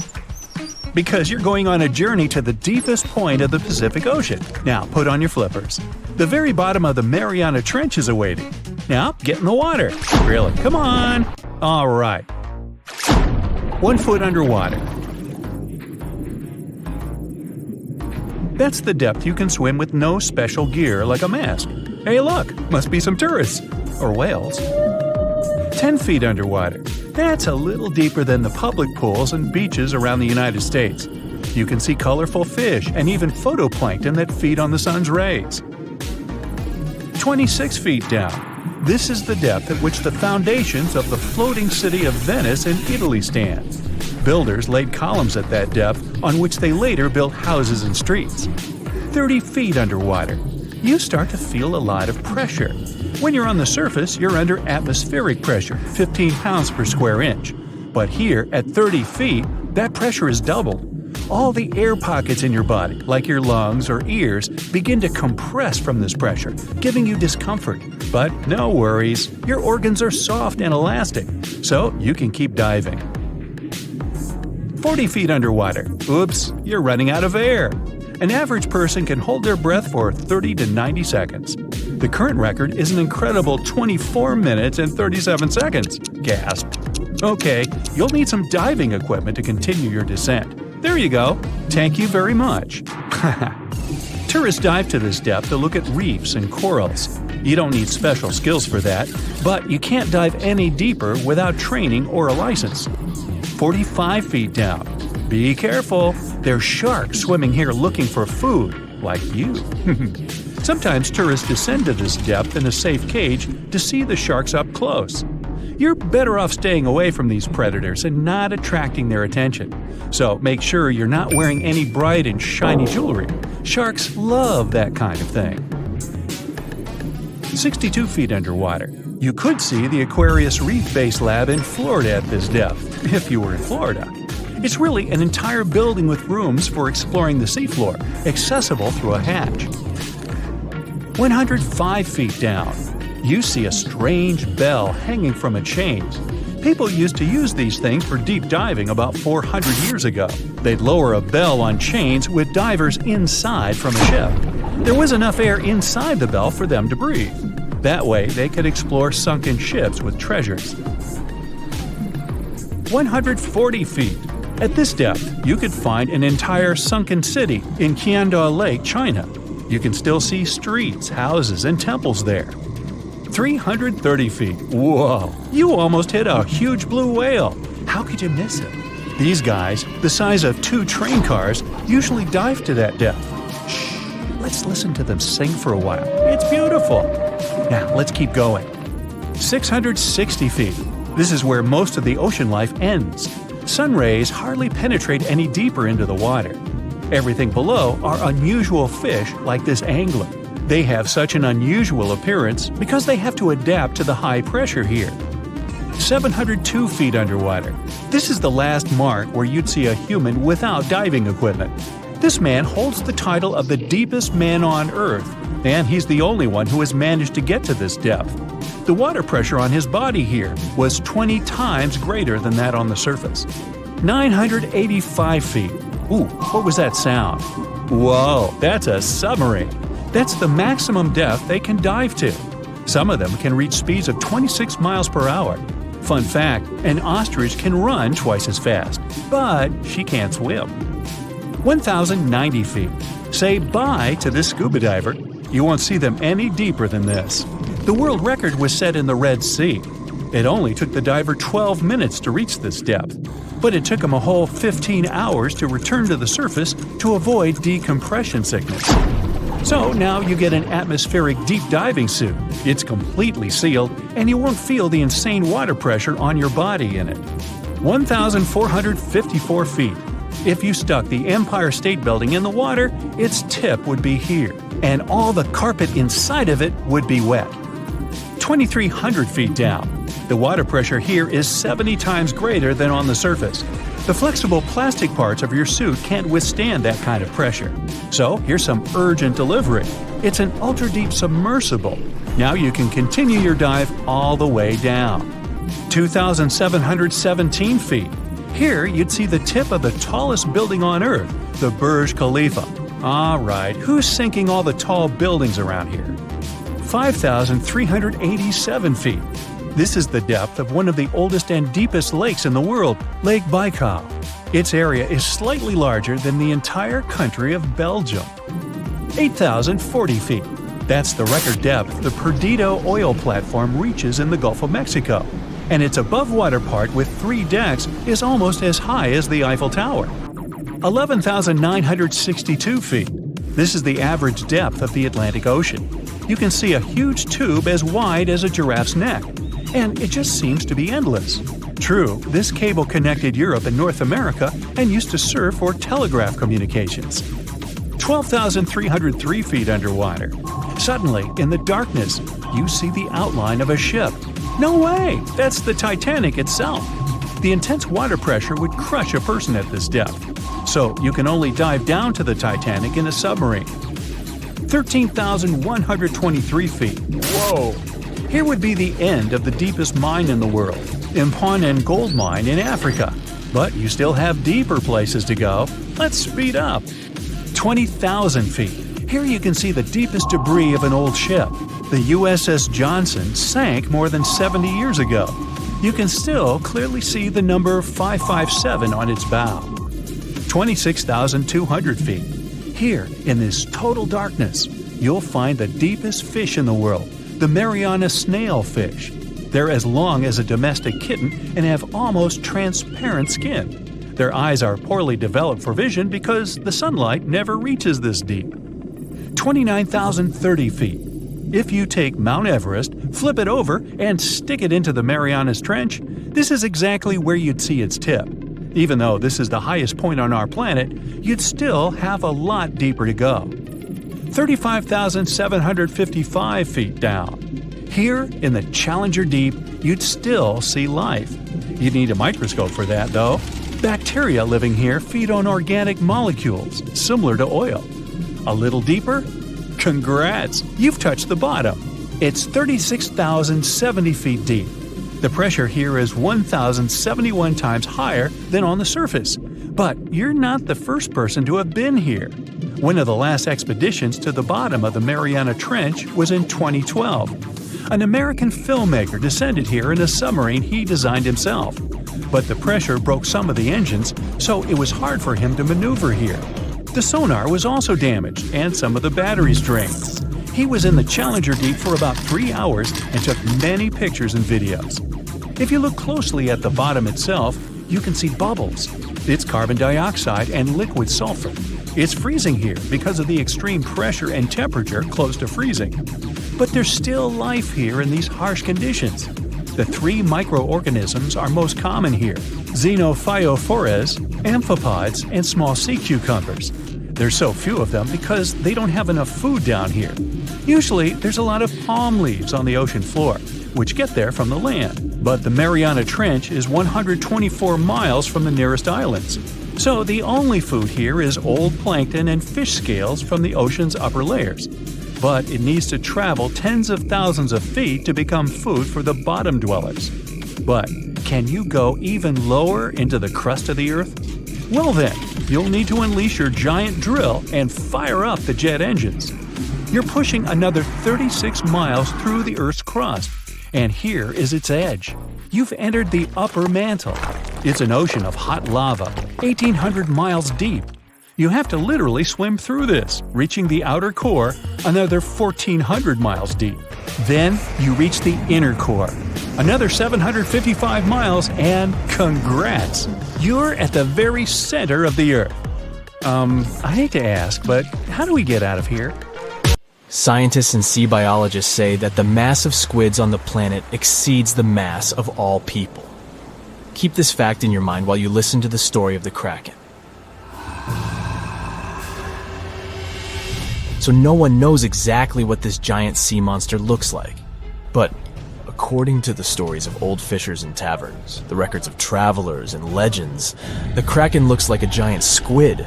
Because you're going on a journey to the deepest point of the Pacific Ocean. Now, put on your flippers. The very bottom of the Mariana Trench is awaiting. Now, get in the water. Really, come on. All right. 1 foot underwater. That's the depth you can swim with no special gear like a mask. Hey look, must be some tourists. Or whales. 10 feet underwater. That's a little deeper than the public pools and beaches around the United States. You can see colorful fish and even phytoplankton that feed on the sun's rays. 26 feet down. This is the depth at which the foundations of the floating city of Venice in Italy stand. Builders laid columns at that depth on which they later built houses and streets. 30 feet underwater. You start to feel a lot of pressure. When you're on the surface, you're under atmospheric pressure, 15 pounds per square inch. But here, at 30 feet, that pressure is doubled. All the air pockets in your body, like your lungs or ears, begin to compress from this pressure, giving you discomfort. But no worries, your organs are soft and elastic, so you can keep diving. 40 feet underwater. Oops, you're running out of air. An average person can hold their breath for 30 to 90 seconds. The current record is an incredible 24 minutes and 37 seconds. Gasp. Okay, you'll need some diving equipment to continue your descent. There you go. Thank you very much. Tourists dive to this depth to look at reefs and corals. You don't need special skills for that, but you can't dive any deeper without training or a license. 45 feet down. Be careful. There's sharks swimming here looking for food, like you. Sometimes tourists descend to this depth in a safe cage to see the sharks up close. You're better off staying away from these predators and not attracting their attention. So make sure you're not wearing any bright and shiny jewelry. Sharks love that kind of thing. 62 feet underwater. You could see the Aquarius Reef Base Lab in Florida at this depth, if you were in Florida. It's really an entire building with rooms for exploring the seafloor, accessible through a hatch. 105 feet down. You see a strange bell hanging from a chain. People used to use these things for deep diving about 400 years ago. They'd lower a bell on chains with divers inside from a ship. There was enough air inside the bell for them to breathe. That way, they could explore sunken ships with treasures. 140 feet. At this depth, you could find an entire sunken city in Qiandao Lake, China. You can still see streets, houses, and temples there. 330 feet. Whoa! You almost hit a huge blue whale. How could you miss it? These guys, the size of 2 train cars, usually dive to that depth. Shh! Let's listen to them sing for a while. It's beautiful. Now, let's keep going. 660 feet. This is where most of the ocean life ends. Sun rays hardly penetrate any deeper into the water. Everything below are unusual fish like this angler. They have such an unusual appearance because they have to adapt to the high pressure here. 702 feet underwater. This is the last mark where you'd see a human without diving equipment. This man holds the title of the deepest man on Earth, and he's the only one who has managed to get to this depth. The water pressure on his body here was 20 times greater than that on the surface. 985 feet. Ooh, what was that sound? Whoa, that's a submarine. That's the maximum depth they can dive to. Some of them can reach speeds of 26 miles per hour. Fun fact, an ostrich can run twice as fast, but she can't swim. 1,090 feet. Say bye to this scuba diver. You won't see them any deeper than this. The world record was set in the Red Sea. It only took the diver 12 minutes to reach this depth, but it took him a whole 15 hours to return to the surface to avoid decompression sickness. So now you get an atmospheric deep diving suit. It's completely sealed, and you won't feel the insane water pressure on your body in it. 1,454 feet. If you stuck the Empire State Building in the water, its tip would be here, and all the carpet inside of it would be wet. 2,300 feet down. The water pressure here is 70 times greater than on the surface. The flexible plastic parts of your suit can't withstand that kind of pressure. So here's some urgent delivery. It's an ultra-deep submersible. Now you can continue your dive all the way down. 2,717 feet. Here you'd see the tip of the tallest building on Earth, the Burj Khalifa. Alright, who's sinking all the tall buildings around here? 5,387 feet. This is the depth of one of the oldest and deepest lakes in the world, Lake Baikal. Its area is slightly larger than the entire country of Belgium. 8,040 feet. That's the record depth the Perdido oil platform reaches in the Gulf of Mexico, and its above-water part with 3 decks is almost as high as the Eiffel Tower. 11,962 feet. This is the average depth of the Atlantic Ocean. You can see a huge tube as wide as a giraffe's neck, and it just seems to be endless. True, this cable connected Europe and North America and used to serve for telegraph communications. 12,303 feet underwater. Suddenly, in the darkness, you see the outline of a ship. No way! That's the Titanic itself. The intense water pressure would crush a person at this depth, so you can only dive down to the Titanic in a submarine. 13,123 feet. Whoa! Here would be the end of the deepest mine in the world, Imponen Gold Mine in Africa. But you still have deeper places to go. Let's speed up. 20,000 feet. Here you can see the deepest debris of an old ship. The USS Johnson sank more than 70 years ago. You can still clearly see the number 557 on its bow. 26,200 feet. Here, in this total darkness, you'll find the deepest fish in the world, the Mariana snailfish. They're as long as a domestic kitten and have almost transparent skin. Their eyes are poorly developed for vision because the sunlight never reaches this deep. 29,030 feet. If you take Mount Everest, flip it over, and stick it into the Marianas Trench, this is exactly where you'd see its tip. Even though this is the highest point on our planet, you'd still have a lot deeper to go. 35,755 feet down. Here, in the Challenger Deep, you'd still see life. You'd need a microscope for that, though. Bacteria living here feed on organic molecules, similar to oil. A little deeper? Congrats! You've touched the bottom. It's 36,070 feet deep. The pressure here is 1,071 times higher than on the surface. But you're not the first person to have been here. One of the last expeditions to the bottom of the Mariana Trench was in 2012. An American filmmaker descended here in a submarine he designed himself. But the pressure broke some of the engines, so it was hard for him to maneuver here. The sonar was also damaged, and some of the batteries drained. He was in the Challenger Deep for about 3 hours and took many pictures and videos. If you look closely at the bottom itself, you can see bubbles. It's carbon dioxide and liquid sulfur. It's freezing here because of the extreme pressure and temperature close to freezing. But there's still life here in these harsh conditions. The 3 microorganisms are most common here: xenophytophores, amphipods, and small sea cucumbers. There's so few of them because they don't have enough food down here. Usually, there's a lot of palm leaves on the ocean floor, which get there from the land. But the Mariana Trench is 124 miles from the nearest islands. So the only food here is old plankton and fish scales from the ocean's upper layers. But it needs to travel tens of thousands of feet to become food for the bottom dwellers. But can you go even lower into the crust of the Earth? Well then, you'll need to unleash your giant drill and fire up the jet engines. You're pushing another 36 miles through the Earth's crust, and here is its edge. You've entered the upper mantle. It's an ocean of hot lava, 1,800 miles deep. You have to literally swim through this, reaching the outer core, another 1,400 miles deep. Then you reach the inner core, another 755 miles, and congrats! You're at the very center of the Earth. I hate to ask, but how do we get out of here? Scientists and sea biologists say that the mass of squids on the planet exceeds the mass of all people. Keep this fact in your mind while you listen to the story of the Kraken. So no one knows exactly what this giant sea monster looks like. But according to the stories of old fishers and taverns, the records of travelers and legends, the Kraken looks like a giant squid.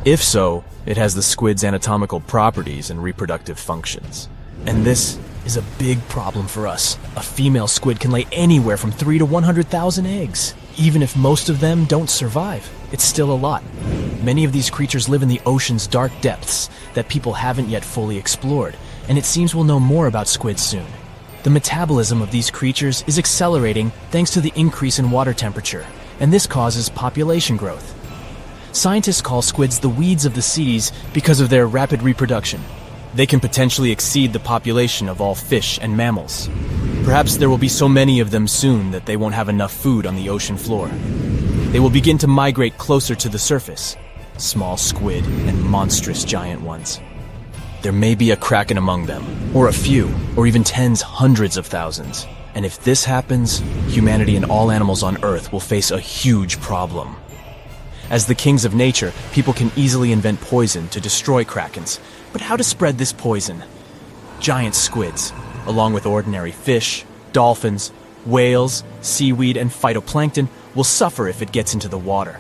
If so, it has the squid's anatomical properties and reproductive functions. And this is a big problem for us. A female squid can lay anywhere from 3 to 100,000 eggs. Even if most of them don't survive, it's still a lot. Many of these creatures live in the ocean's dark depths that people haven't yet fully explored, and it seems we'll know more about squids soon. The metabolism of these creatures is accelerating thanks to the increase in water temperature, and this causes population growth. Scientists call squids the weeds of the seas because of their rapid reproduction. They can potentially exceed the population of all fish and mammals. Perhaps there will be so many of them soon that they won't have enough food on the ocean floor. They will begin to migrate closer to the surface, small squid and monstrous giant ones. There may be a kraken among them, or a few, or even tens, hundreds of thousands. And if this happens, humanity and all animals on Earth will face a huge problem. As the kings of nature, people can easily invent poison to destroy krakens. But how to spread this poison? Giant squids, along with ordinary fish, dolphins, whales, seaweed, and phytoplankton, will suffer if it gets into the water.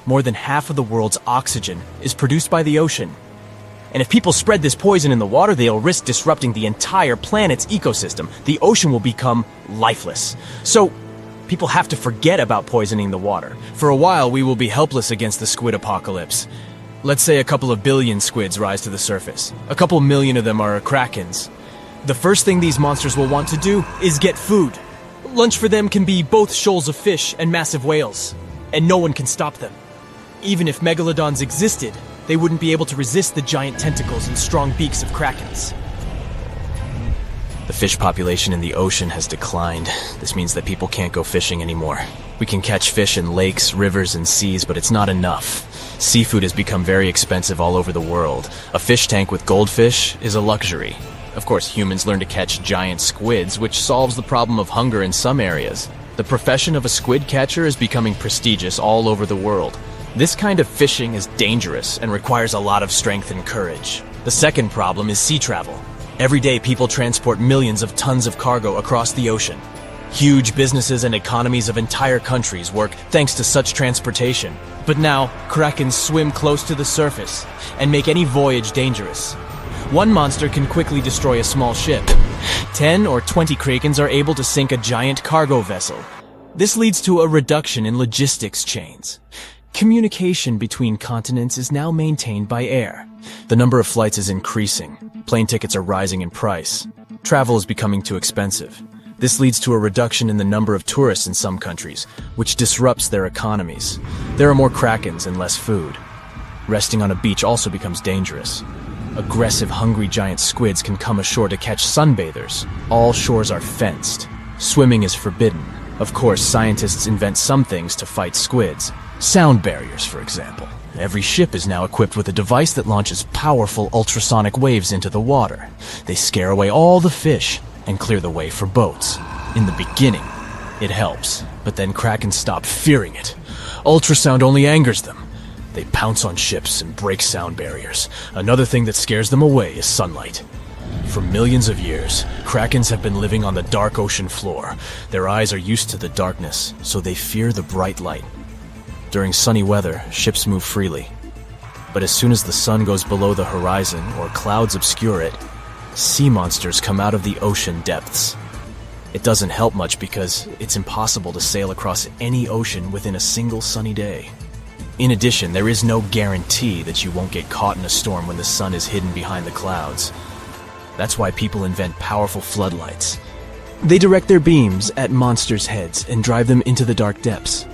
More than half of the world's oxygen is produced by the ocean. And if people spread this poison in the water, they'll risk disrupting the entire planet's ecosystem. The ocean will become lifeless. So, people have to forget about poisoning the water. For a while, we will be helpless against the squid apocalypse. Let's say a couple of billion squids rise to the surface. A couple million of them are krakens. The first thing these monsters will want to do is get food. Lunch for them can be both shoals of fish and massive whales, and no one can stop them. Even if megalodons existed, they wouldn't be able to resist the giant tentacles and strong beaks of krakens. The fish population in the ocean has declined. This means that people can't go fishing anymore. We can catch fish in lakes, rivers, and seas, but it's not enough. Seafood has become very expensive all over the world. A fish tank with goldfish is a luxury. Of course, humans learn to catch giant squids, which solves the problem of hunger in some areas. The profession of a squid catcher is becoming prestigious all over the world. This kind of fishing is dangerous and requires a lot of strength and courage. The second problem is sea travel. Every day, people transport millions of tons of cargo across the ocean. Huge businesses and economies of entire countries work thanks to such transportation. But now, krakens swim close to the surface and make any voyage dangerous. One monster can quickly destroy a small ship. 10 or 20 krakens are able to sink a giant cargo vessel. This leads to a reduction in logistics chains. Communication between continents is now maintained by air. The number of flights is increasing. Plane tickets are rising in price. Travel is becoming too expensive. This leads to a reduction in the number of tourists in some countries, which disrupts their economies. There are more krakens and less food. Resting on a beach also becomes dangerous. Aggressive, hungry giant squids can come ashore to catch sunbathers. All shores are fenced. Swimming is forbidden. Of course, scientists invent some things to fight squids. Sound barriers, for example. Every ship is now equipped with a device that launches powerful ultrasonic waves into the water. They scare away all the fish and clear the way for boats. In the beginning, it helps, but then krakens stop fearing it. Ultrasound only angers them. They pounce on ships and break sound barriers. Another thing that scares them away is sunlight. For millions of years, krakens have been living on the dark ocean floor. Their eyes are used to the darkness, so they fear the bright light. During sunny weather, ships move freely. But as soon as the sun goes below the horizon or clouds obscure it, sea monsters come out of the ocean depths. It doesn't help much because it's impossible to sail across any ocean within a single sunny day. In addition, there is no guarantee that you won't get caught in a storm when the sun is hidden behind the clouds. That's why people invent powerful floodlights. They direct their beams at monsters' heads and drive them into the dark depths.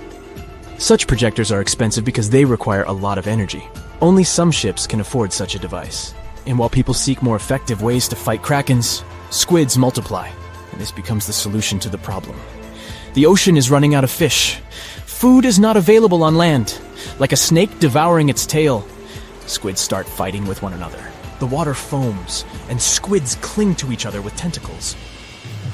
Such projectors are expensive because they require a lot of energy. Only some ships can afford such a device. And while people seek more effective ways to fight krakens, squids multiply, and this becomes the solution to the problem. The ocean is running out of fish. Food is not available on land. Like a snake devouring its tail, squids start fighting with one another. The water foams, and squids cling to each other with tentacles.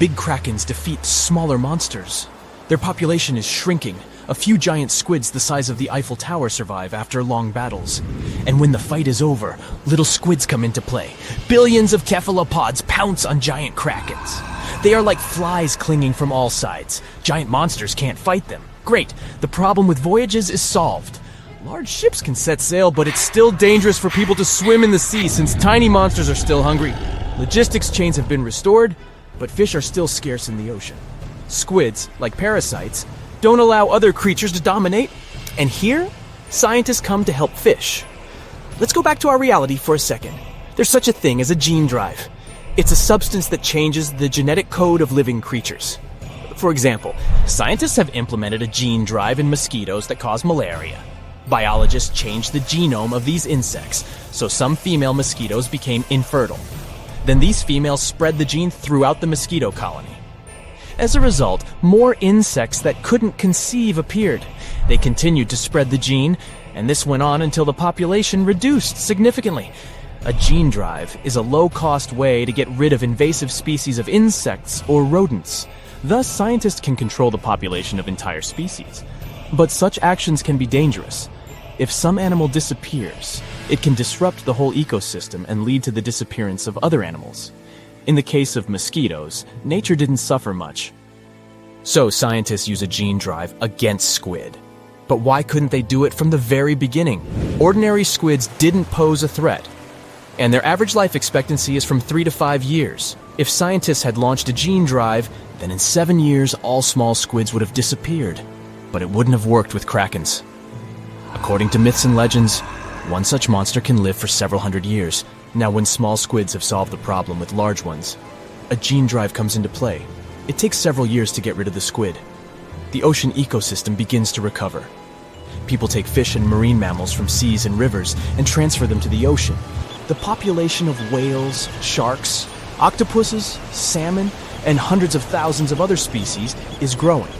Big krakens defeat smaller monsters. Their population is shrinking. A few giant squids the size of the Eiffel Tower survive after long battles. And when the fight is over, little squids come into play. Billions of cephalopods pounce on giant krakens. They are like flies clinging from all sides. Giant monsters can't fight them. Great, the problem with voyages is solved. Large ships can set sail, but it's still dangerous for people to swim in the sea since tiny monsters are still hungry. Logistics chains have been restored, but fish are still scarce in the ocean. Squids, like parasites, don't allow other creatures to dominate, and here, scientists come to help fish. Let's go back to our reality for a second. There's such a thing as a gene drive. It's a substance that changes the genetic code of living creatures. For example, scientists have implemented a gene drive in mosquitoes that cause malaria. Biologists changed the genome of these insects, so some female mosquitoes became infertile. Then these females spread the gene throughout the mosquito colony. As a result, more insects that couldn't conceive appeared. They continued to spread the gene, and this went on until the population reduced significantly. A gene drive is a low-cost way to get rid of invasive species of insects or rodents. Thus, scientists can control the population of entire species. But such actions can be dangerous. If some animal disappears, it can disrupt the whole ecosystem and lead to the disappearance of other animals. In the case of mosquitoes, nature didn't suffer much. So scientists use a gene drive against squid. But why couldn't they do it from the very beginning? Ordinary squids didn't pose a threat, and their average life expectancy is from 3 to 5 years. If scientists had launched a gene drive, then in 7 years all small squids would have disappeared. But it wouldn't have worked with krakens. According to myths and legends, one such monster can live for several hundred years. Now when small squids have solved the problem with large ones, a gene drive comes into play. It takes several years to get rid of the squid. The ocean ecosystem begins to recover. People take fish and marine mammals from seas and rivers and transfer them to the ocean. The population of whales, sharks, octopuses, salmon, and hundreds of thousands of other species is growing.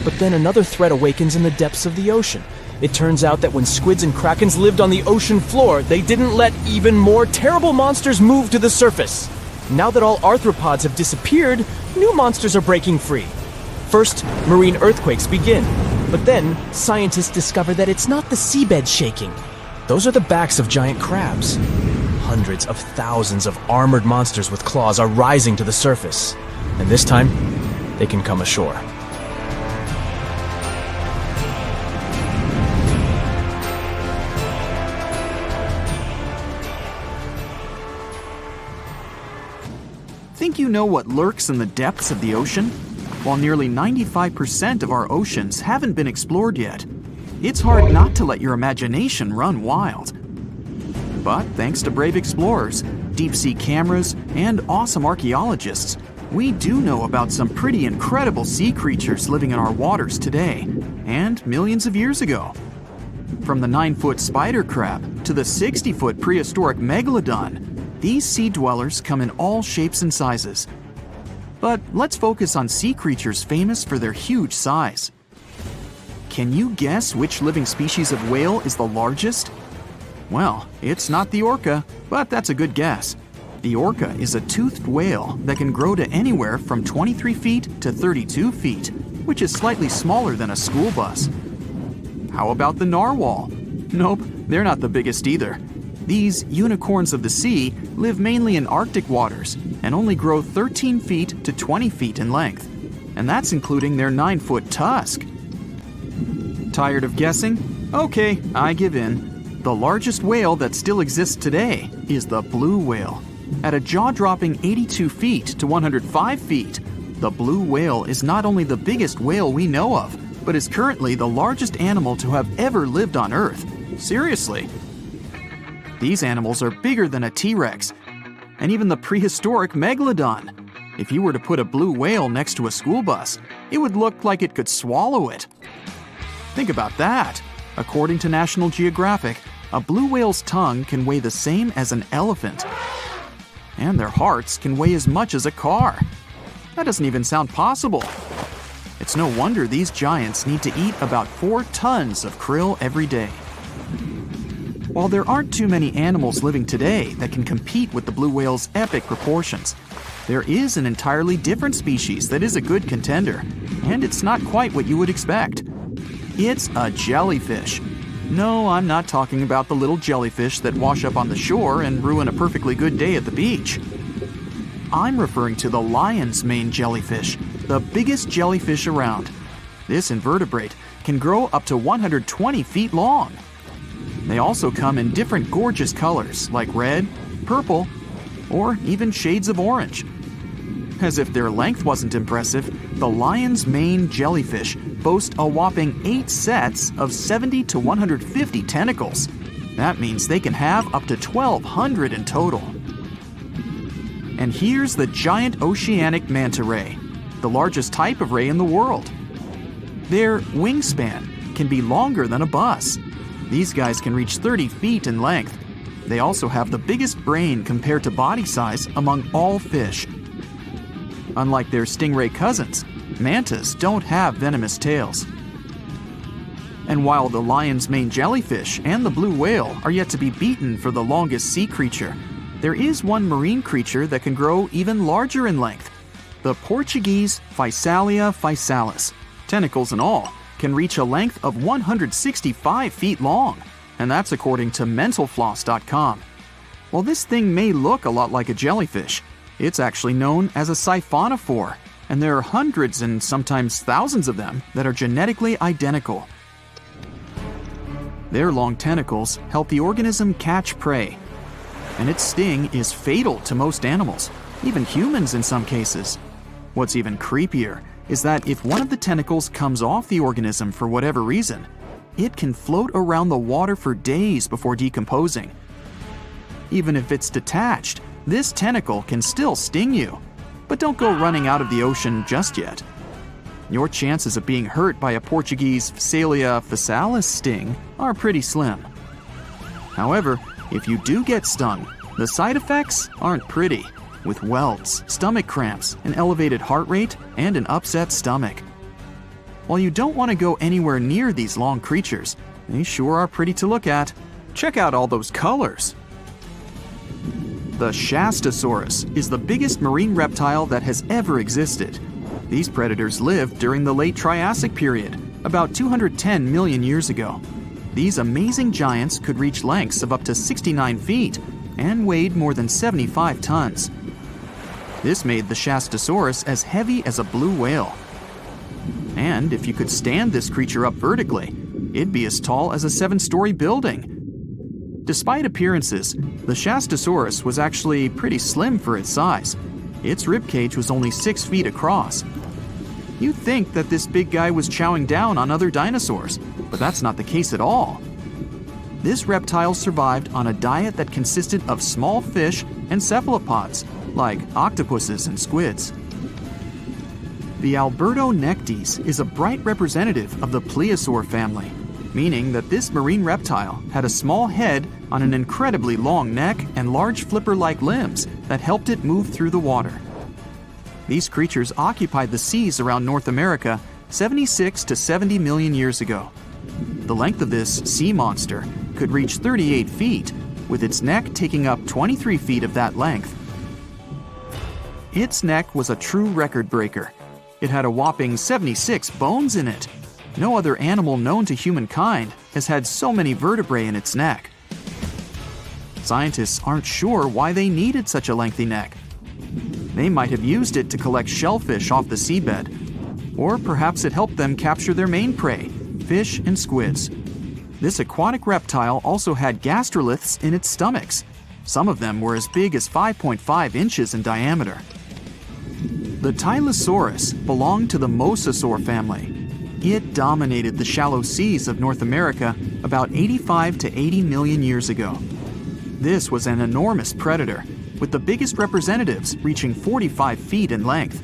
But then another threat awakens in the depths of the ocean. It turns out that when squids and krakens lived on the ocean floor, they didn't let even more terrible monsters move to the surface. Now that all arthropods have disappeared, new monsters are breaking free. First, marine earthquakes begin. But then, scientists discover that it's not the seabed shaking. Those are the backs of giant crabs. Hundreds of thousands of armored monsters with claws are rising to the surface. And this time, they can come ashore. Think you know what lurks in the depths of the ocean? While nearly 95% of our oceans haven't been explored yet, it's hard not to let your imagination run wild. But thanks to brave explorers, deep-sea cameras, and awesome archaeologists, we do know about some pretty incredible sea creatures living in our waters today, and millions of years ago. From the 9-foot spider crab to the 60-foot prehistoric megalodon, these sea dwellers come in all shapes and sizes. But let's focus on sea creatures famous for their huge size. Can you guess which living species of whale is the largest? Well, it's not the orca, but that's a good guess. The orca is a toothed whale that can grow to anywhere from 23 feet to 32 feet, which is slightly smaller than a school bus. How about the narwhal? Nope, they're not the biggest either. These unicorns of the sea live mainly in Arctic waters and only grow 13 feet to 20 feet in length, and that's including their 9-foot tusk. Tired of guessing? Okay, I give in. The largest whale that still exists today is the blue whale. At a jaw-dropping 82 feet to 105 feet, the blue whale is not only the biggest whale we know of, but is currently the largest animal to have ever lived on Earth. Seriously. These animals are bigger than a T-Rex, and even the prehistoric megalodon. If you were to put a blue whale next to a school bus, it would look like it could swallow it. Think about that. According to National Geographic, a blue whale's tongue can weigh the same as an elephant. And their hearts can weigh as much as a car. That doesn't even sound possible. It's no wonder these giants need to eat about 4 tons of krill every day. While there aren't too many animals living today that can compete with the blue whale's epic proportions, there is an entirely different species that is a good contender, and it's not quite what you would expect. It's a jellyfish. No, I'm not talking about the little jellyfish that wash up on the shore and ruin a perfectly good day at the beach. I'm referring to the lion's mane jellyfish, the biggest jellyfish around. This invertebrate can grow up to 120 feet long. They also come in different gorgeous colors like red, purple, or even shades of orange. As if their length wasn't impressive, the lion's mane jellyfish boast a whopping 8 sets of 70 to 150 tentacles. That means they can have up to 1,200 in total. And here's the giant oceanic manta ray, the largest type of ray in the world. Their wingspan can be longer than a bus. These guys can reach 30 feet in length. They also have the biggest brain compared to body size among all fish. Unlike their stingray cousins, mantas don't have venomous tails. And while the lion's mane jellyfish and the blue whale are yet to be beaten for the longest sea creature, there is one marine creature that can grow even larger in length. The Portuguese Physalia physalis, tentacles and all, can reach a length of 165 feet long, and that's according to mentalfloss.com. While this thing may look a lot like a jellyfish, it's actually known as a siphonophore, and there are hundreds and sometimes thousands of them that are genetically identical. Their long tentacles help the organism catch prey, and its sting is fatal to most animals, even humans in some cases. What's even creepier is that if one of the tentacles comes off the organism for whatever reason, it can float around the water for days before decomposing. Even if it's detached, this tentacle can still sting you. But don't go running out of the ocean just yet. Your chances of being hurt by a Portuguese Phacelia phasalis sting are pretty slim. However, if you do get stung, the side effects aren't pretty, with welts, stomach cramps, an elevated heart rate, and an upset stomach. While you don't want to go anywhere near these long creatures, they sure are pretty to look at. Check out all those colors. The Shastasaurus is the biggest marine reptile that has ever existed. These predators lived during the late Triassic period, about 210 million years ago. These amazing giants could reach lengths of up to 69 feet and weighed more than 75 tons. This made the Shastasaurus as heavy as a blue whale. And if you could stand this creature up vertically, it'd be as tall as a 7-story building. Despite appearances, the Shastasaurus was actually pretty slim for its size. Its ribcage was only 6 feet across. You'd think that this big guy was chowing down on other dinosaurs, but that's not the case at all. This reptile survived on a diet that consisted of small fish and cephalopods, like octopuses and squids. The Albertonectes is a bright representative of the plesiosaur family, meaning that this marine reptile had a small head on an incredibly long neck and large flipper-like limbs that helped it move through the water. These creatures occupied the seas around North America 76 to 70 million years ago. The length of this sea monster could reach 38 feet, with its neck taking up 23 feet of that length. Its neck was a true record breaker. It had a whopping 76 bones in it. No other animal known to humankind has had so many vertebrae in its neck. Scientists aren't sure why they needed such a lengthy neck. They might have used it to collect shellfish off the seabed, or perhaps it helped them capture their main prey, fish and squids. This aquatic reptile also had gastroliths in its stomachs. Some of them were as big as 5.5 inches in diameter. The Tylosaurus belonged to the Mosasaur family. It dominated the shallow seas of North America about 85 to 80 million years ago. This was an enormous predator, with the biggest representatives reaching 45 feet in length.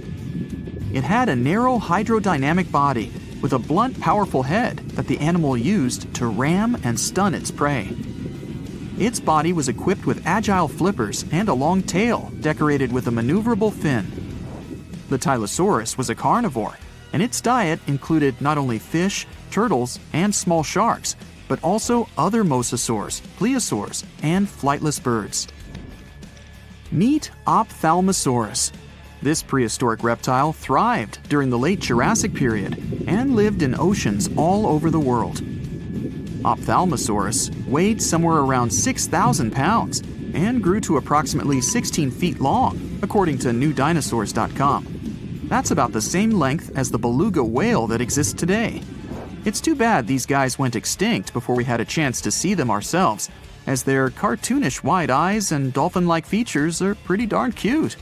It had a narrow hydrodynamic body with a blunt, powerful head that the animal used to ram and stun its prey. Its body was equipped with agile flippers and a long tail decorated with a maneuverable fin. The Tylosaurus was a carnivore, and its diet included not only fish, turtles, and small sharks, but also other mosasaurs, plesiosaurs, and flightless birds. Meet Ophthalmosaurus. This prehistoric reptile thrived during the late Jurassic period and lived in oceans all over the world. Ophthalmosaurus weighed somewhere around 6,000 pounds and grew to approximately 16 feet long, according to newdinosaurs.com. That's about the same length as the beluga whale that exists today. It's too bad these guys went extinct before we had a chance to see them ourselves, as their cartoonish wide eyes and dolphin-like features are pretty darn cute.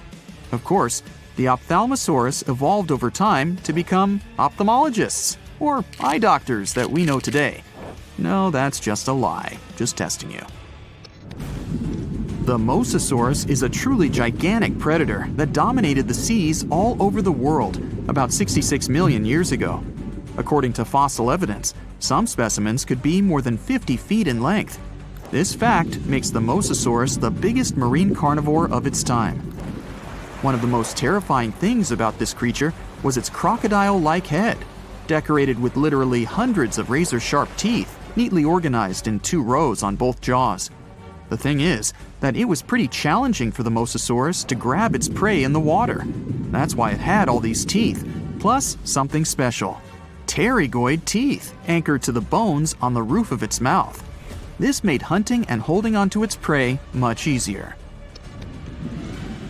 Of course, the Ophthalmosaurus evolved over time to become ophthalmologists, or eye doctors that we know today. No, that's just a lie. Just testing you. The Mosasaurus is a truly gigantic predator that dominated the seas all over the world about 66 million years ago. According to fossil evidence, some specimens could be more than 50 feet in length. This fact makes the Mosasaurus the biggest marine carnivore of its time. One of the most terrifying things about this creature was its crocodile-like head, decorated with literally hundreds of razor-sharp teeth, neatly organized in 2 rows on both jaws. The thing is that it was pretty challenging for the Mosasaurus to grab its prey in the water. That's why it had all these teeth, plus something special: pterygoid teeth anchored to the bones on the roof of its mouth. This made hunting and holding onto its prey much easier.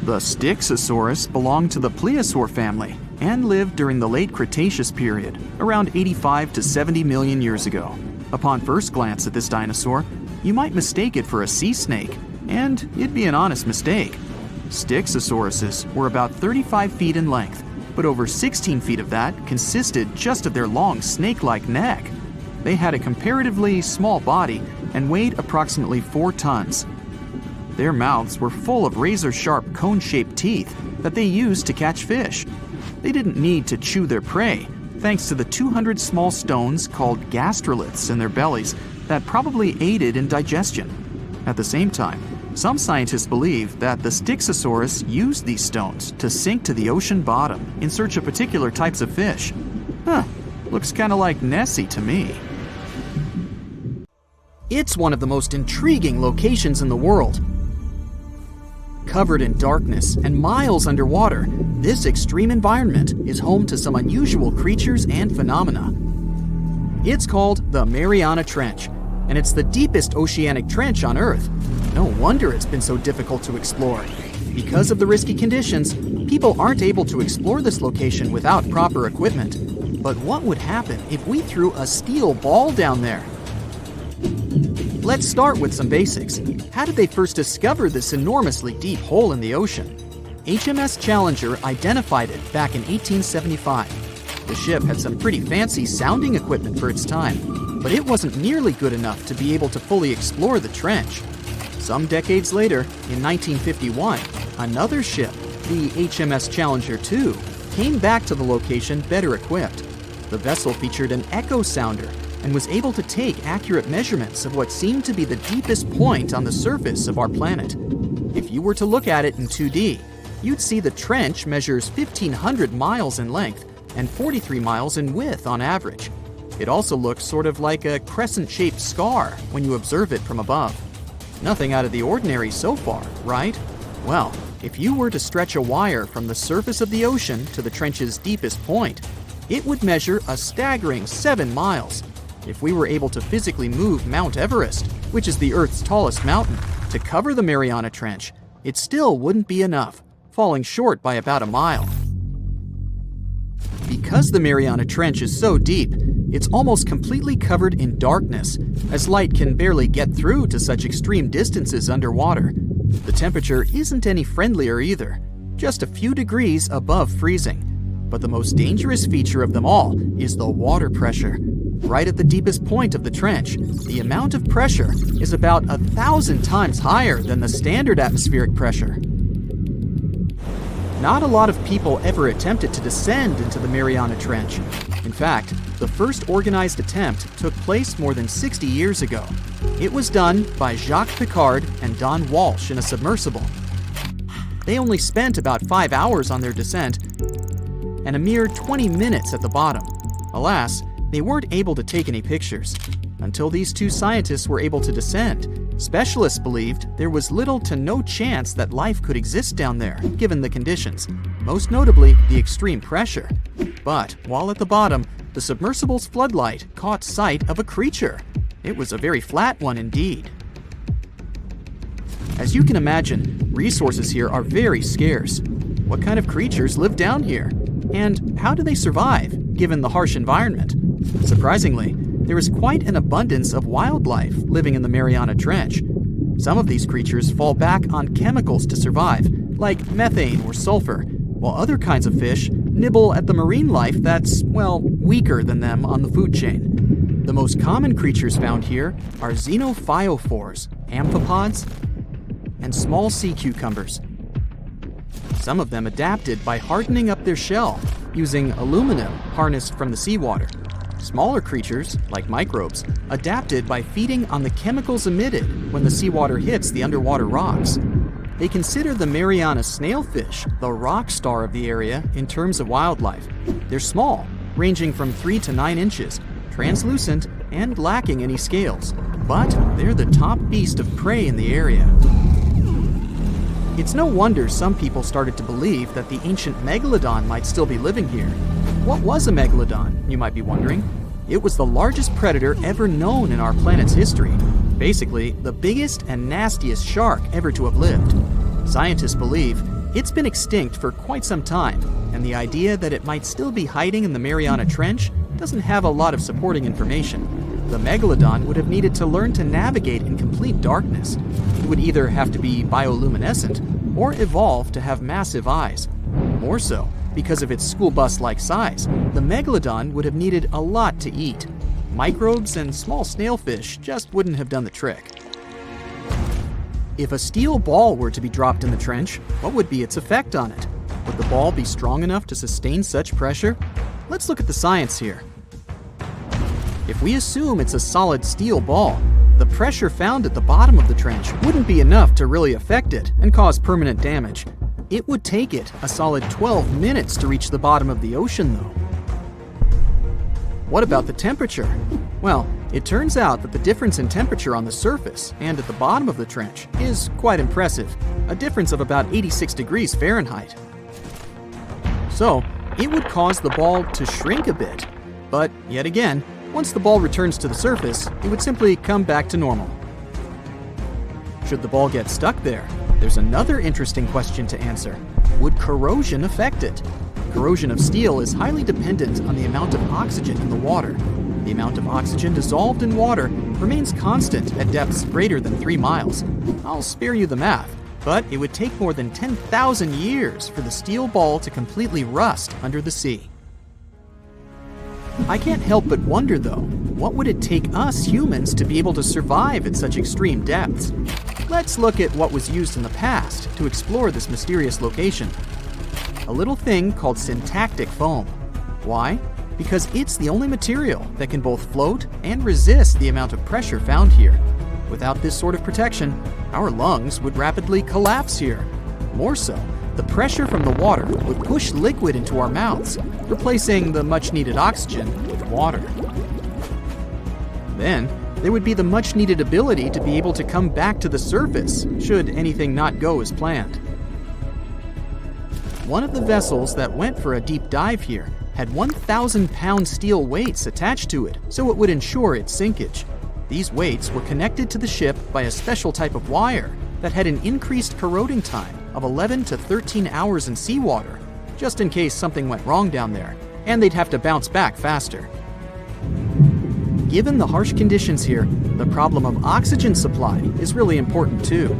The Styxosaurus belonged to the plesiosaur family and lived during the late Cretaceous period, around 85 to 70 million years ago. Upon first glance at this dinosaur, you might mistake it for a sea snake, and it'd be an honest mistake. Stixosauruses were about 35 feet in length, but over 16 feet of that consisted just of their long snake-like neck. They had a comparatively small body and weighed approximately 4 tons. Their mouths were full of razor-sharp cone-shaped teeth that they used to catch fish. They didn't need to chew their prey, thanks to the 200 small stones called gastroliths in their bellies that probably aided in digestion. At the same time, some scientists believe that the Stixosaurus used these stones to sink to the ocean bottom in search of particular types of fish. Looks kind of like Nessie to me. It's one of the most intriguing locations in the world. Covered in darkness and miles underwater, this extreme environment is home to some unusual creatures and phenomena. It's called the Mariana Trench, and it's the deepest oceanic trench on Earth. No wonder it's been so difficult to explore. Because of the risky conditions, people aren't able to explore this location without proper equipment. But what would happen if we threw a steel ball down there? Let's start with some basics. How did they first discover this enormously deep hole in the ocean? HMS Challenger identified it back in 1875. The ship had some pretty fancy sounding equipment for its time, but it wasn't nearly good enough to be able to fully explore the trench. Some decades later, in 1951, another ship, the HMS Challenger II, came back to the location better equipped. The vessel featured an echo sounder and was able to take accurate measurements of what seemed to be the deepest point on the surface of our planet. If you were to look at it in 2D, you'd see the trench measures 1,500 miles in length and 43 miles in width on average. It also looks sort of like a crescent-shaped scar when you observe it from above. Nothing out of the ordinary so far, right? Well, if you were to stretch a wire from the surface of the ocean to the trench's deepest point, it would measure a staggering 7 miles. If we were able to physically move Mount Everest, which is the Earth's tallest mountain, to cover the Mariana Trench, it still wouldn't be enough, falling short by about a mile. Because the Mariana Trench is so deep, it's almost completely covered in darkness, as light can barely get through to such extreme distances underwater. The temperature isn't any friendlier either, just a few degrees above freezing. But the most dangerous feature of them all is the water pressure. Right at the deepest point of the trench, the amount of pressure is about 1,000 times higher than the standard atmospheric pressure. Not a lot of people ever attempted to descend into the Mariana Trench. In fact, the first organized attempt took place more than 60 years ago. It was done by Jacques Piccard and Don Walsh in a submersible. They only spent about 5 hours on their descent and a mere 20 minutes at the bottom. Alas, they weren't able to take any pictures. Until these two scientists were able to descend, specialists believed there was little to no chance that life could exist down there, given the conditions, most notably the extreme pressure. But while at the bottom, the submersible's floodlight caught sight of a creature. It was a very flat one indeed. As you can imagine, resources here are very scarce. What kind of creatures live down here? And how do they survive, given the harsh environment? Surprisingly, there is quite an abundance of wildlife living in the Mariana Trench. Some of these creatures fall back on chemicals to survive, like methane or sulfur, while other kinds of fish nibble at the marine life that's, well, weaker than them on the food chain. The most common creatures found here are xenophyophores, amphipods, and small sea cucumbers. Some of them adapted by hardening up their shell using aluminum harnessed from the seawater. Smaller creatures, like microbes, adapted by feeding on the chemicals emitted when the seawater hits the underwater rocks. They consider the Mariana snailfish the rock star of the area in terms of wildlife. They're small, ranging from 3 to 9 inches, translucent, and lacking any scales. But they're the top beast of prey in the area. It's no wonder some people started to believe that the ancient megalodon might still be living here. What was a megalodon, you might be wondering? It was the largest predator ever known in our planet's history. Basically, the biggest and nastiest shark ever to have lived. Scientists believe It's been extinct for quite some time, and the idea that it might still be hiding in the Mariana Trench doesn't have a lot of supporting information. The megalodon would have needed to learn to navigate in complete darkness. It would either have to be bioluminescent or evolve to have massive eyes. More so, because of its school bus-like size, the megalodon would have needed a lot to eat. Microbes and small snailfish just wouldn't have done the trick. If a steel ball were to be dropped in the trench, what would be its effect on it? Would the ball be strong enough to sustain such pressure? Let's look at the science here. If we assume it's a solid steel ball, the pressure found at the bottom of the trench wouldn't be enough to really affect it and cause permanent damage. It would take it a solid 12 minutes to reach the bottom of the ocean, though. What about the temperature? Well, it turns out that the difference in temperature on the surface and at the bottom of the trench is quite impressive, a difference of about 86 degrees Fahrenheit. So, it would cause the ball to shrink a bit, but yet again, once the ball returns to the surface, it would simply come back to normal. Should the ball get stuck there, there's another interesting question to answer. Would corrosion affect it? Corrosion of steel is highly dependent on the amount of oxygen in the water. The amount of oxygen dissolved in water remains constant at depths greater than 3 miles. I'll spare you the math, but it would take more than 10,000 years for the steel ball to completely rust under the sea. I can't help but wonder, though, what would it take us humans to be able to survive at such extreme depths? Let's look at what was used in the past to explore this mysterious location. A little thing called syntactic foam. Why? Because it's the only material that can both float and resist the amount of pressure found here. Without this sort of protection, our lungs would rapidly collapse here. More so, the pressure from the water would push liquid into our mouths, replacing the much-needed oxygen with water. Then, there would be the much-needed ability to be able to come back to the surface should anything not go as planned. One of the vessels that went for a deep dive here had 1,000-pound steel weights attached to it, so it would ensure its sinkage. These weights were connected to the ship by a special type of wire that had an increased corroding time of 11 to 13 hours in seawater, just in case something went wrong down there, and they'd have to bounce back faster. Given the harsh conditions here, the problem of oxygen supply is really important too.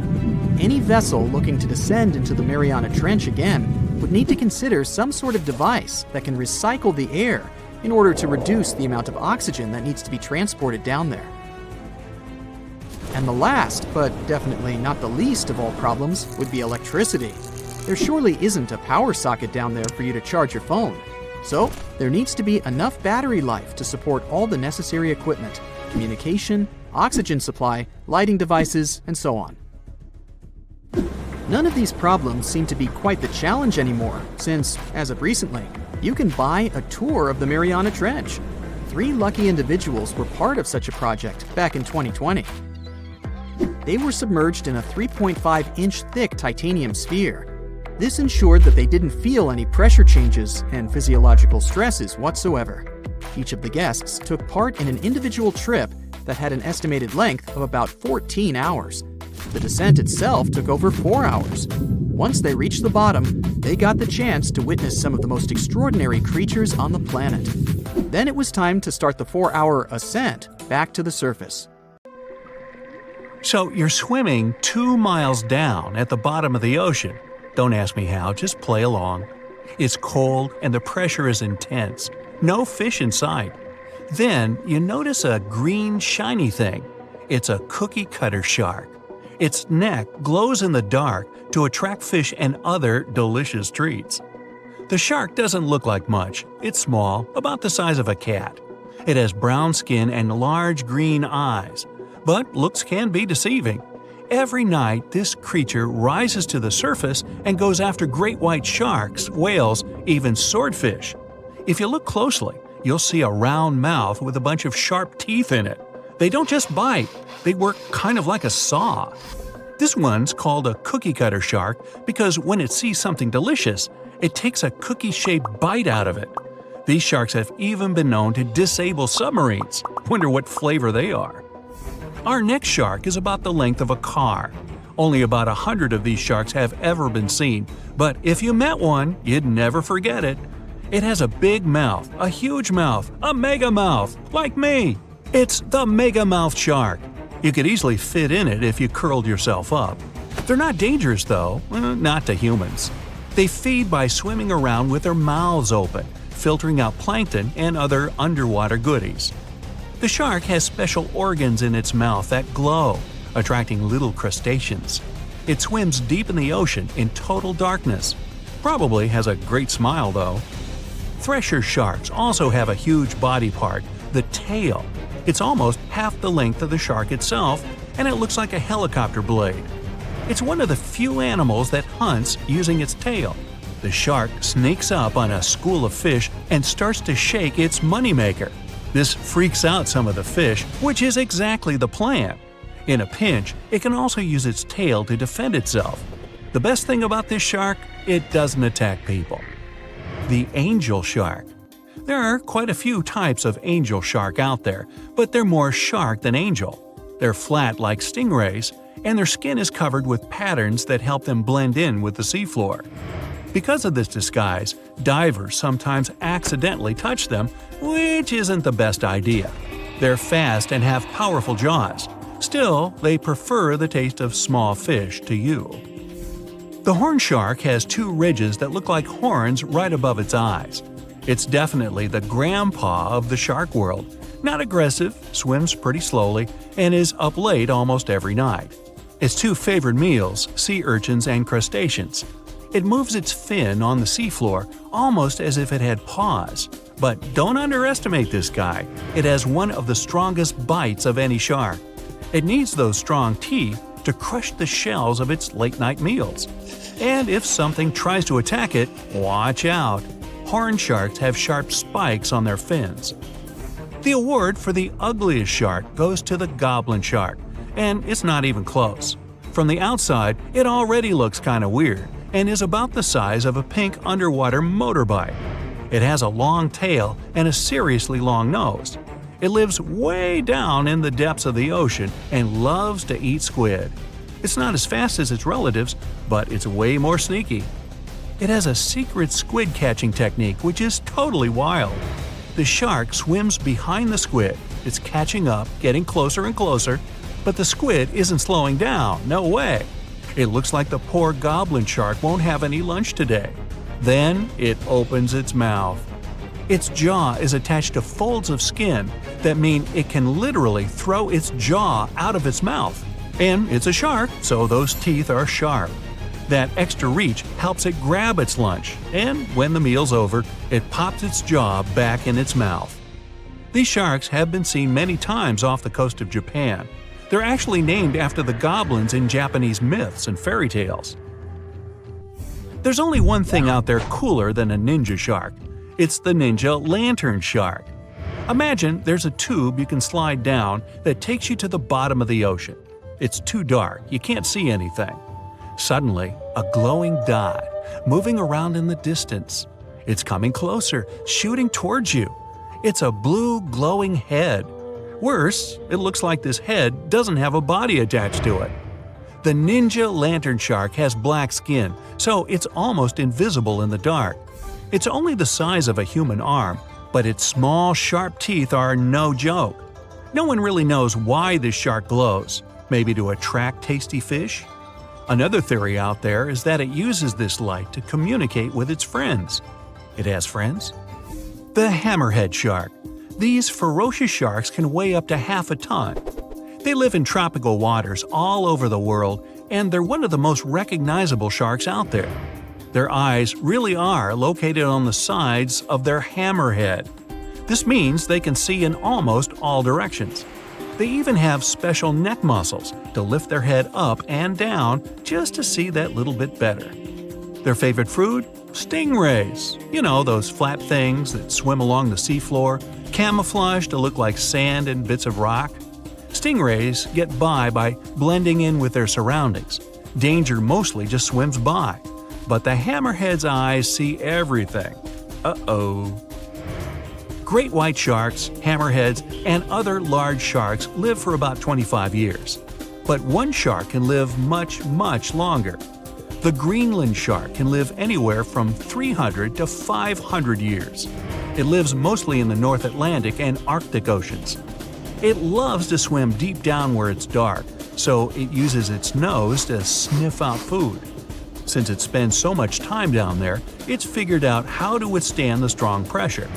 Any vessel looking to descend into the Mariana Trench again would need to consider some sort of device that can recycle the air in order to reduce the amount of oxygen that needs to be transported down there. And the last, but definitely not the least of all problems, would be electricity. There surely isn't a power socket down there for you to charge your phone. So, there needs to be enough battery life to support all the necessary equipment, communication, oxygen supply, lighting devices, and so on. None of these problems seem to be quite the challenge anymore, since, as of recently, you can buy a tour of the Mariana Trench. 3 lucky individuals were part of such a project back in 2020. They were submerged in a 3.5-inch thick titanium sphere. This ensured that they didn't feel any pressure changes and physiological stresses whatsoever. Each of the guests took part in an individual trip that had an estimated length of about 14 hours. The descent itself took over 4 hours. Once they reached the bottom, they got the chance to witness some of the most extraordinary creatures on the planet. Then it was time to start the 4-hour ascent back to the surface. So you're swimming 2 miles down at the bottom of the ocean. Don't ask me how, just play along. It's cold and the pressure is intense. No fish in sight. Then you notice a green shiny thing. It's a cookie cutter shark. Its neck glows in the dark to attract fish and other delicious treats. The shark doesn't look like much. It's small, about the size of a cat. It has brown skin and large green eyes. But looks can be deceiving. Every night, this creature rises to the surface and goes after great white sharks, whales, even swordfish. If you look closely, you'll see a round mouth with a bunch of sharp teeth in it. They don't just bite, they work kind of like a saw. This one's called a cookie cutter shark because when it sees something delicious, it takes a cookie-shaped bite out of it. These sharks have even been known to disable submarines. Wonder what flavor they are. Our next shark is about the length of a car. Only about 100 of these sharks have ever been seen, but if you met one, you'd never forget it. It has a big mouth, a huge mouth, a mega mouth, like me. It's the mega mouth shark. You could easily fit in it if you curled yourself up. They're not dangerous though, not to humans. They feed by swimming around with their mouths open, filtering out plankton and other underwater goodies. The shark has special organs in its mouth that glow, attracting little crustaceans. It swims deep in the ocean in total darkness. Probably has a great smile though. Thresher sharks also have a huge body part, the tail. It's almost half the length of the shark itself, and it looks like a helicopter blade. It's one of the few animals that hunts using its tail. The shark sneaks up on a school of fish and starts to shake its moneymaker. This freaks out some of the fish, which is exactly the plan. In a pinch, it can also use its tail to defend itself. The best thing about this shark, it doesn't attack people. The angel shark. There are quite a few types of angel shark out there, but they're more shark than angel. They're flat like stingrays, and their skin is covered with patterns that help them blend in with the seafloor. Because of this disguise, divers sometimes accidentally touch them, which isn't the best idea. They're fast and have powerful jaws. Still, they prefer the taste of small fish to you. The horn shark has two ridges that look like horns right above its eyes. It's definitely the grandpa of the shark world. Not aggressive, swims pretty slowly, and is up late almost every night. Its two favorite meals, sea urchins and crustaceans. It moves its fin on the seafloor almost as if it had paws. But don't underestimate this guy. It has one of the strongest bites of any shark. It needs those strong teeth to crush the shells of its late-night meals. And if something tries to attack it, watch out. Horn sharks have sharp spikes on their fins. The award for the ugliest shark goes to the goblin shark, and it's not even close. From the outside, it already looks kinda weird and is about the size of a pink underwater motorbike. It has a long tail and a seriously long nose. It lives way down in the depths of the ocean and loves to eat squid. It's not as fast as its relatives, but it's way more sneaky. It has a secret squid catching technique which is totally wild. The shark swims behind the squid. It's catching up, getting closer and closer, but the squid isn't slowing down, no way. It looks like the poor goblin shark won't have any lunch today. Then it opens its mouth. Its jaw is attached to folds of skin that mean it can literally throw its jaw out of its mouth. And it's a shark, so those teeth are sharp. That extra reach helps it grab its lunch, and when the meal's over, it pops its jaw back in its mouth. These sharks have been seen many times off the coast of Japan. They're actually named after the goblins in Japanese myths and fairy tales. There's only one thing out there cooler than a ninja shark. It's the ninja lantern shark. Imagine there's a tube you can slide down that takes you to the bottom of the ocean. It's too dark, you can't see anything. Suddenly, a glowing dot, moving around in the distance. It's coming closer, shooting towards you. It's a blue glowing head. Worse, it looks like this head doesn't have a body attached to it. The ninja lantern shark has black skin, so it's almost invisible in the dark. It's only the size of a human arm, but its small, sharp teeth are no joke. No one really knows why this shark glows. Maybe to attract tasty fish? Another theory out there is that it uses this light to communicate with its friends. It has friends? The hammerhead shark. These ferocious sharks can weigh up to half a ton. They live in tropical waters all over the world, and they're one of the most recognizable sharks out there. Their eyes really are located on the sides of their hammerhead. This means they can see in almost all directions. They even have special neck muscles to lift their head up and down just to see that little bit better. Their favorite food? Stingrays. You know, those flat things that swim along the seafloor, camouflaged to look like sand and bits of rock. Stingrays get by blending in with their surroundings. Danger mostly just swims by. But the hammerhead's eyes see everything. Uh-oh. Great white sharks, hammerheads, and other large sharks live for about 25 years. but one shark can live much, much longer. The Greenland shark can live anywhere from 300 to 500 years. It lives mostly in the North Atlantic and Arctic Oceans. It loves to swim deep down where it's dark, so it uses its nose to sniff out food. Since it spends so much time down there, it's figured out how to withstand the strong pressure.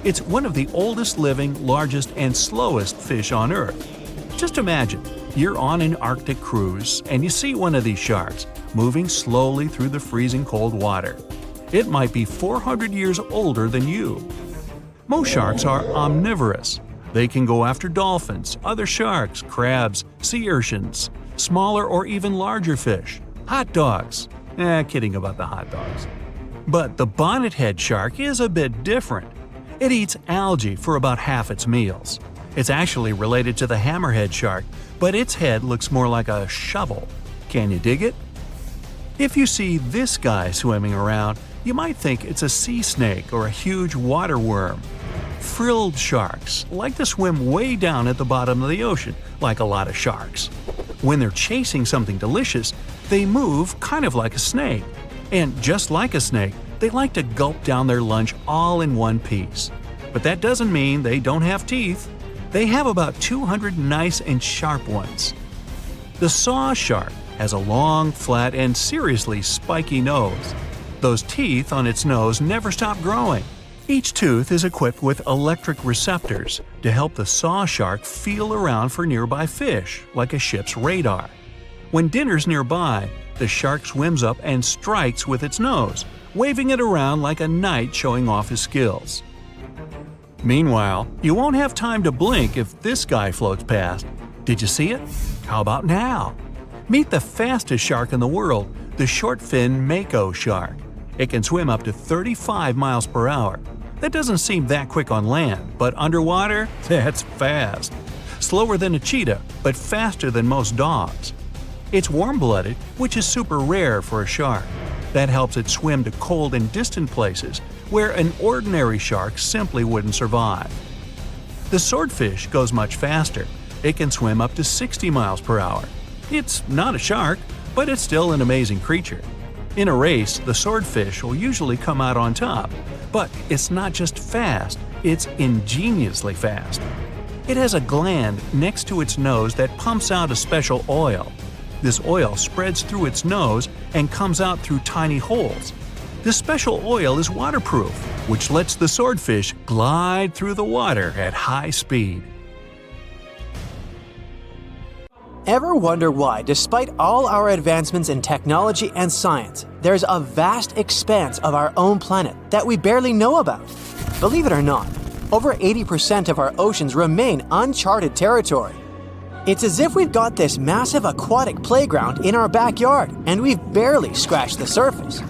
It's one of the oldest living, largest, and slowest fish on Earth. Just imagine, you're on an Arctic cruise and you see one of these sharks moving slowly through the freezing cold water. It might be 400 years older than you. Most sharks are omnivorous. They can go after dolphins, other sharks, crabs, sea urchins, smaller or even larger fish, hot dogs. Kidding about the hot dogs. But the bonnethead shark is a bit different. It eats algae for about half its meals. It's actually related to the hammerhead shark, but its head looks more like a shovel. Can you dig it? If you see this guy swimming around, you might think it's a sea snake or a huge water worm. Frilled sharks like to swim way down at the bottom of the ocean, like a lot of sharks. When they're chasing something delicious, they move kind of like a snake. And just like a snake, they like to gulp down their lunch all in one piece. But that doesn't mean they don't have teeth. They have about 200 nice and sharp ones. The saw shark has a long, flat, and seriously spiky nose. Those teeth on its nose never stop growing. Each tooth is equipped with electric receptors to help the saw shark feel around for nearby fish, like a ship's radar. When dinner's nearby, the shark swims up and strikes with its nose, waving it around like a knight showing off his skills. Meanwhile, you won't have time to blink if this guy floats past. Did you see it? How about now? Meet the fastest shark in the world, the short-fin mako shark. It can swim up to 35 miles per hour. That doesn't seem that quick on land, but underwater, that's fast. Slower than a cheetah, but faster than most dogs. It's warm-blooded, which is super rare for a shark. That helps it swim to cold and distant places where an ordinary shark simply wouldn't survive. The swordfish goes much faster. It can swim up to 60 miles per hour. It's not a shark, but it's still an amazing creature. In a race, the swordfish will usually come out on top, but it's not just fast, it's ingeniously fast. It has a gland next to its nose that pumps out a special oil. This oil spreads through its nose and comes out through tiny holes. This special oil is waterproof, which lets the swordfish glide through the water at high speed. Ever wonder why, despite all our advancements in technology and science, there's a vast expanse of our own planet that we barely know about? Believe it or not, over 80% of our oceans remain uncharted territory. It's as if we've got this massive aquatic playground in our backyard, and we've barely scratched the surface.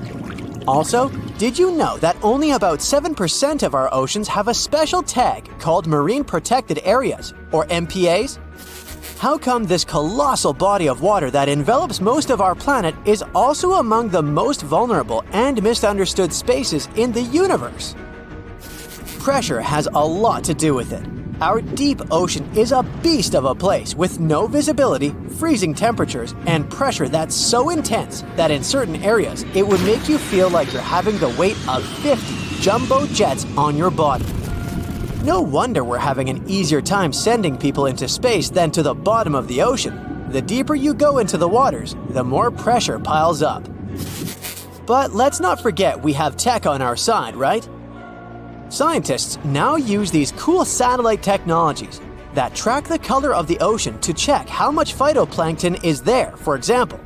Also, did you know that only about 7% of our oceans have a special tag called Marine Protected Areas, or MPAs? How come this colossal body of water that envelops most of our planet is also among the most vulnerable and misunderstood spaces in the universe? Pressure has a lot to do with it. Our deep ocean is a beast of a place with no visibility, freezing temperatures, and pressure that's so intense that in certain areas it would make you feel like you're having the weight of 50 jumbo jets on your body. No wonder we're having an easier time sending people into space than to the bottom of the ocean. The deeper you go into the waters, the more pressure piles up. But let's not forget we have tech on our side, right? Scientists now use these cool satellite technologies that track the color of the ocean to check how much phytoplankton is there, for example.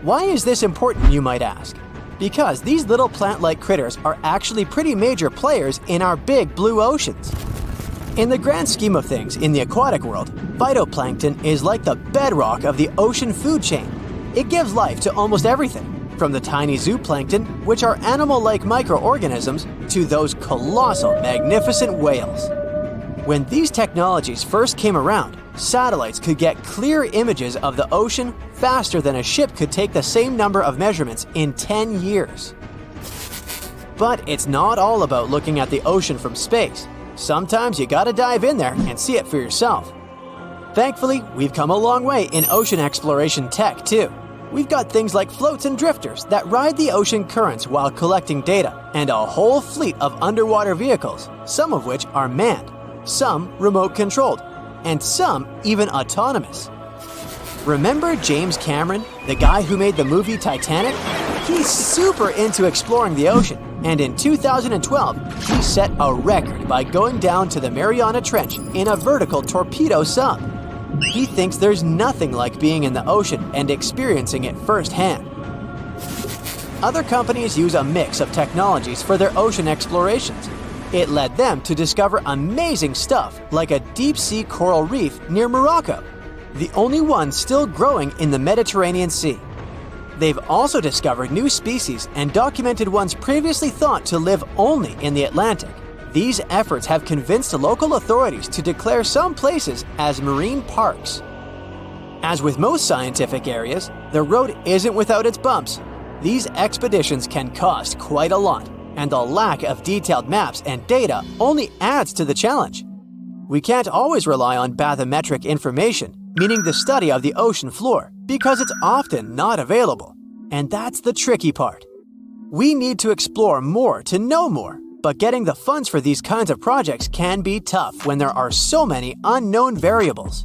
Why is this important, you might ask? Because these little plant-like critters are actually pretty major players in our big blue oceans. In the grand scheme of things in the aquatic world, phytoplankton is like the bedrock of the ocean food chain. It gives life to almost everything, from the tiny zooplankton, which are animal-like microorganisms, to those colossal, magnificent whales. When these technologies first came around, satellites could get clear images of the ocean faster than a ship could take the same number of measurements in 10 years. But it's not all about looking at the ocean from space. Sometimes you gotta dive in there and see it for yourself. Thankfully, we've come a long way in ocean exploration tech, too. We've got things like floats and drifters that ride the ocean currents while collecting data, and a whole fleet of underwater vehicles, some of which are manned, some remote-controlled, and some even autonomous. Remember James Cameron, the guy who made the movie Titanic? He's super into exploring the ocean, and in 2012, he set a record by going down to the Mariana Trench in a vertical torpedo sub. He thinks there's nothing like being in the ocean and experiencing it firsthand. Other companies use a mix of technologies for their ocean explorations. It led them to discover amazing stuff like a deep-sea coral reef near Morocco, the only one still growing in the Mediterranean Sea. They've also discovered new species and documented ones previously thought to live only in the Atlantic. These efforts have convinced local authorities to declare some places as marine parks. As with most scientific areas, the road isn't without its bumps. These expeditions can cost quite a lot, and the lack of detailed maps and data only adds to the challenge. We can't always rely on bathymetric information, meaning the study of the ocean floor, because it's often not available. And that's the tricky part. We need to explore more to know more, but getting the funds for these kinds of projects can be tough when there are so many unknown variables.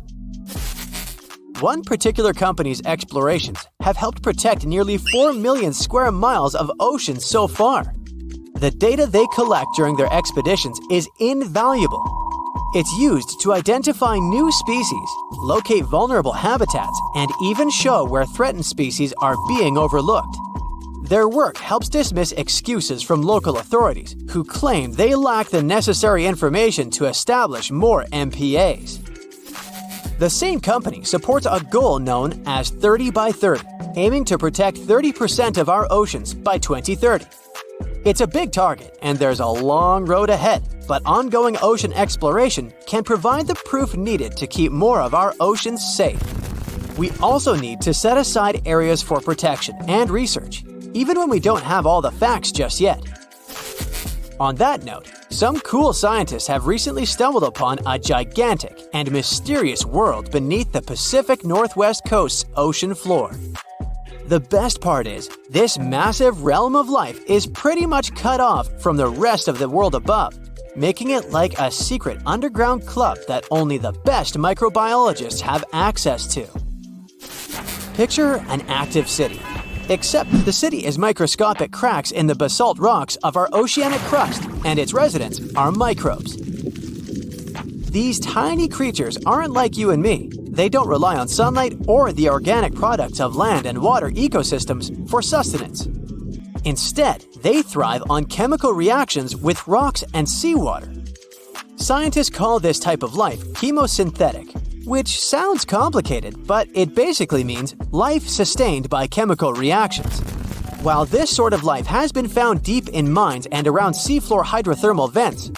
One particular company's explorations have helped protect nearly 4 million square miles of ocean so far. The data they collect during their expeditions is invaluable. It's used to identify new species, locate vulnerable habitats, and even show where threatened species are being overlooked. Their work helps dismiss excuses from local authorities who claim they lack the necessary information to establish more MPAs. The same company supports a goal known as 30 by 30, aiming to protect 30% of our oceans by 2030. It's a big target, and there's a long road ahead, but ongoing ocean exploration can provide the proof needed to keep more of our oceans safe. We also need to set aside areas for protection and research, even when we don't have all the facts just yet. On that note, some cool scientists have recently stumbled upon a gigantic and mysterious world beneath the Pacific Northwest coast's ocean floor. The best part is, this massive realm of life is pretty much cut off from the rest of the world above, making it like a secret underground club that only the best microbiologists have access to. Picture an active city, except the city is microscopic cracks in the basalt rocks of our oceanic crust, and its residents are microbes. These tiny creatures aren't like you and me. They don't rely on sunlight or the organic products of land and water ecosystems for sustenance. Instead, they thrive on chemical reactions with rocks and seawater. Scientists call this type of life chemosynthetic, which sounds complicated, but it basically means life sustained by chemical reactions. While this sort of life has been found deep in mines and around seafloor hydrothermal vents,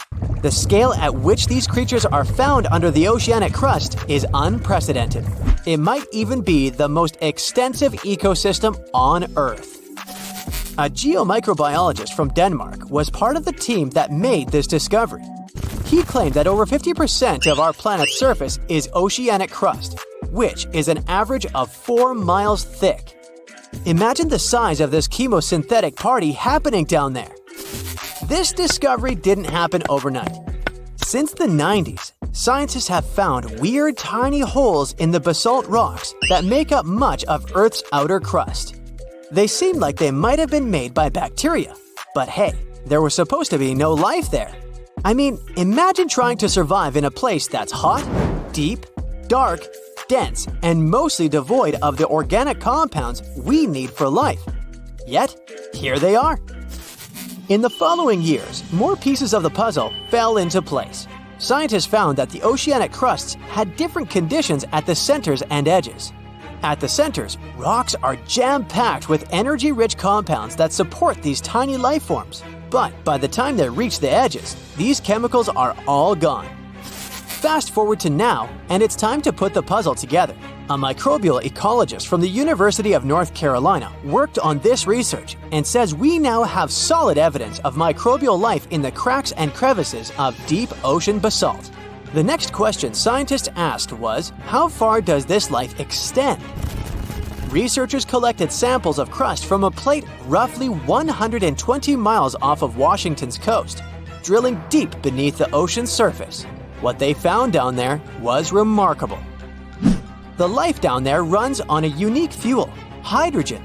the scale at which these creatures are found under the oceanic crust is unprecedented. It might even be the most extensive ecosystem on Earth. A geomicrobiologist from Denmark was part of the team that made this discovery. He claimed that over 50% of our planet's surface is oceanic crust, which is an average of 4 miles thick. Imagine the size of this chemosynthetic party happening down there. This discovery didn't happen overnight. Since the 90s, scientists have found weird tiny holes in the basalt rocks that make up much of Earth's outer crust. They seem like they might have been made by bacteria, but hey, there was supposed to be no life there. I mean, imagine trying to survive in a place that's hot, deep, dark, dense, and mostly devoid of the organic compounds we need for life. Yet, here they are. In the following years, more pieces of the puzzle fell into place. Scientists found that the oceanic crusts had different conditions at the centers and edges. At the centers, rocks are jam-packed with energy-rich compounds that support these tiny life forms. But by the time they reach the edges, these chemicals are all gone. Fast forward to now, and it's time to put the puzzle together. A microbial ecologist from the University of North Carolina worked on this research and says we now have solid evidence of microbial life in the cracks and crevices of deep ocean basalt. The next question scientists asked was, how far does this life extend? Researchers collected samples of crust from a plate roughly 120 miles off of Washington's coast, drilling deep beneath the ocean's surface. What they found down there was remarkable. The life down there runs on a unique fuel, hydrogen.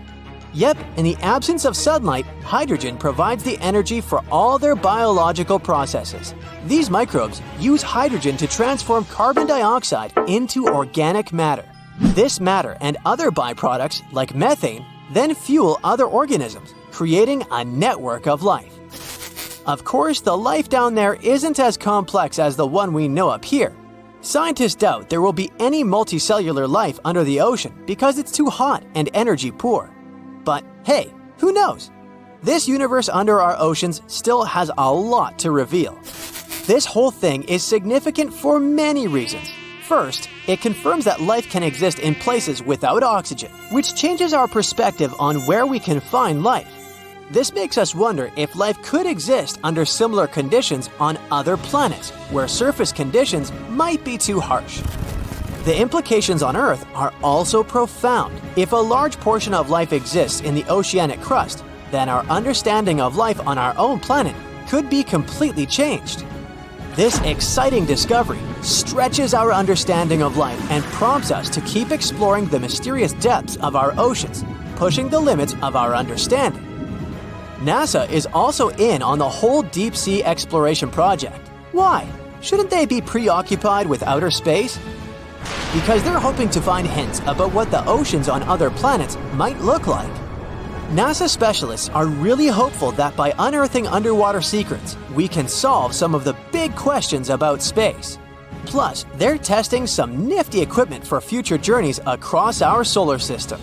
Yep, in the absence of sunlight, hydrogen provides the energy for all their biological processes. These microbes use hydrogen to transform carbon dioxide into organic matter. This matter and other byproducts, like methane, then fuel other organisms, creating a network of life. Of course, the life down there isn't as complex as the one we know up here. Scientists doubt there will be any multicellular life under the ocean because it's too hot and energy poor. But hey, who knows? This universe under our oceans still has a lot to reveal. This whole thing is significant for many reasons. First, it confirms that life can exist in places without oxygen, which changes our perspective on where we can find life. This makes us wonder if life could exist under similar conditions on other planets, where surface conditions might be too harsh. The implications on Earth are also profound. If a large portion of life exists in the oceanic crust, then our understanding of life on our own planet could be completely changed. This exciting discovery stretches our understanding of life and prompts us to keep exploring the mysterious depths of our oceans, pushing the limits of our understanding. NASA is also in on the whole deep sea exploration project. Why? Shouldn't they be preoccupied with outer space? Because they're hoping to find hints about what the oceans on other planets might look like. NASA specialists are really hopeful that by unearthing underwater secrets, we can solve some of the big questions about space. Plus, they're testing some nifty equipment for future journeys across our solar system.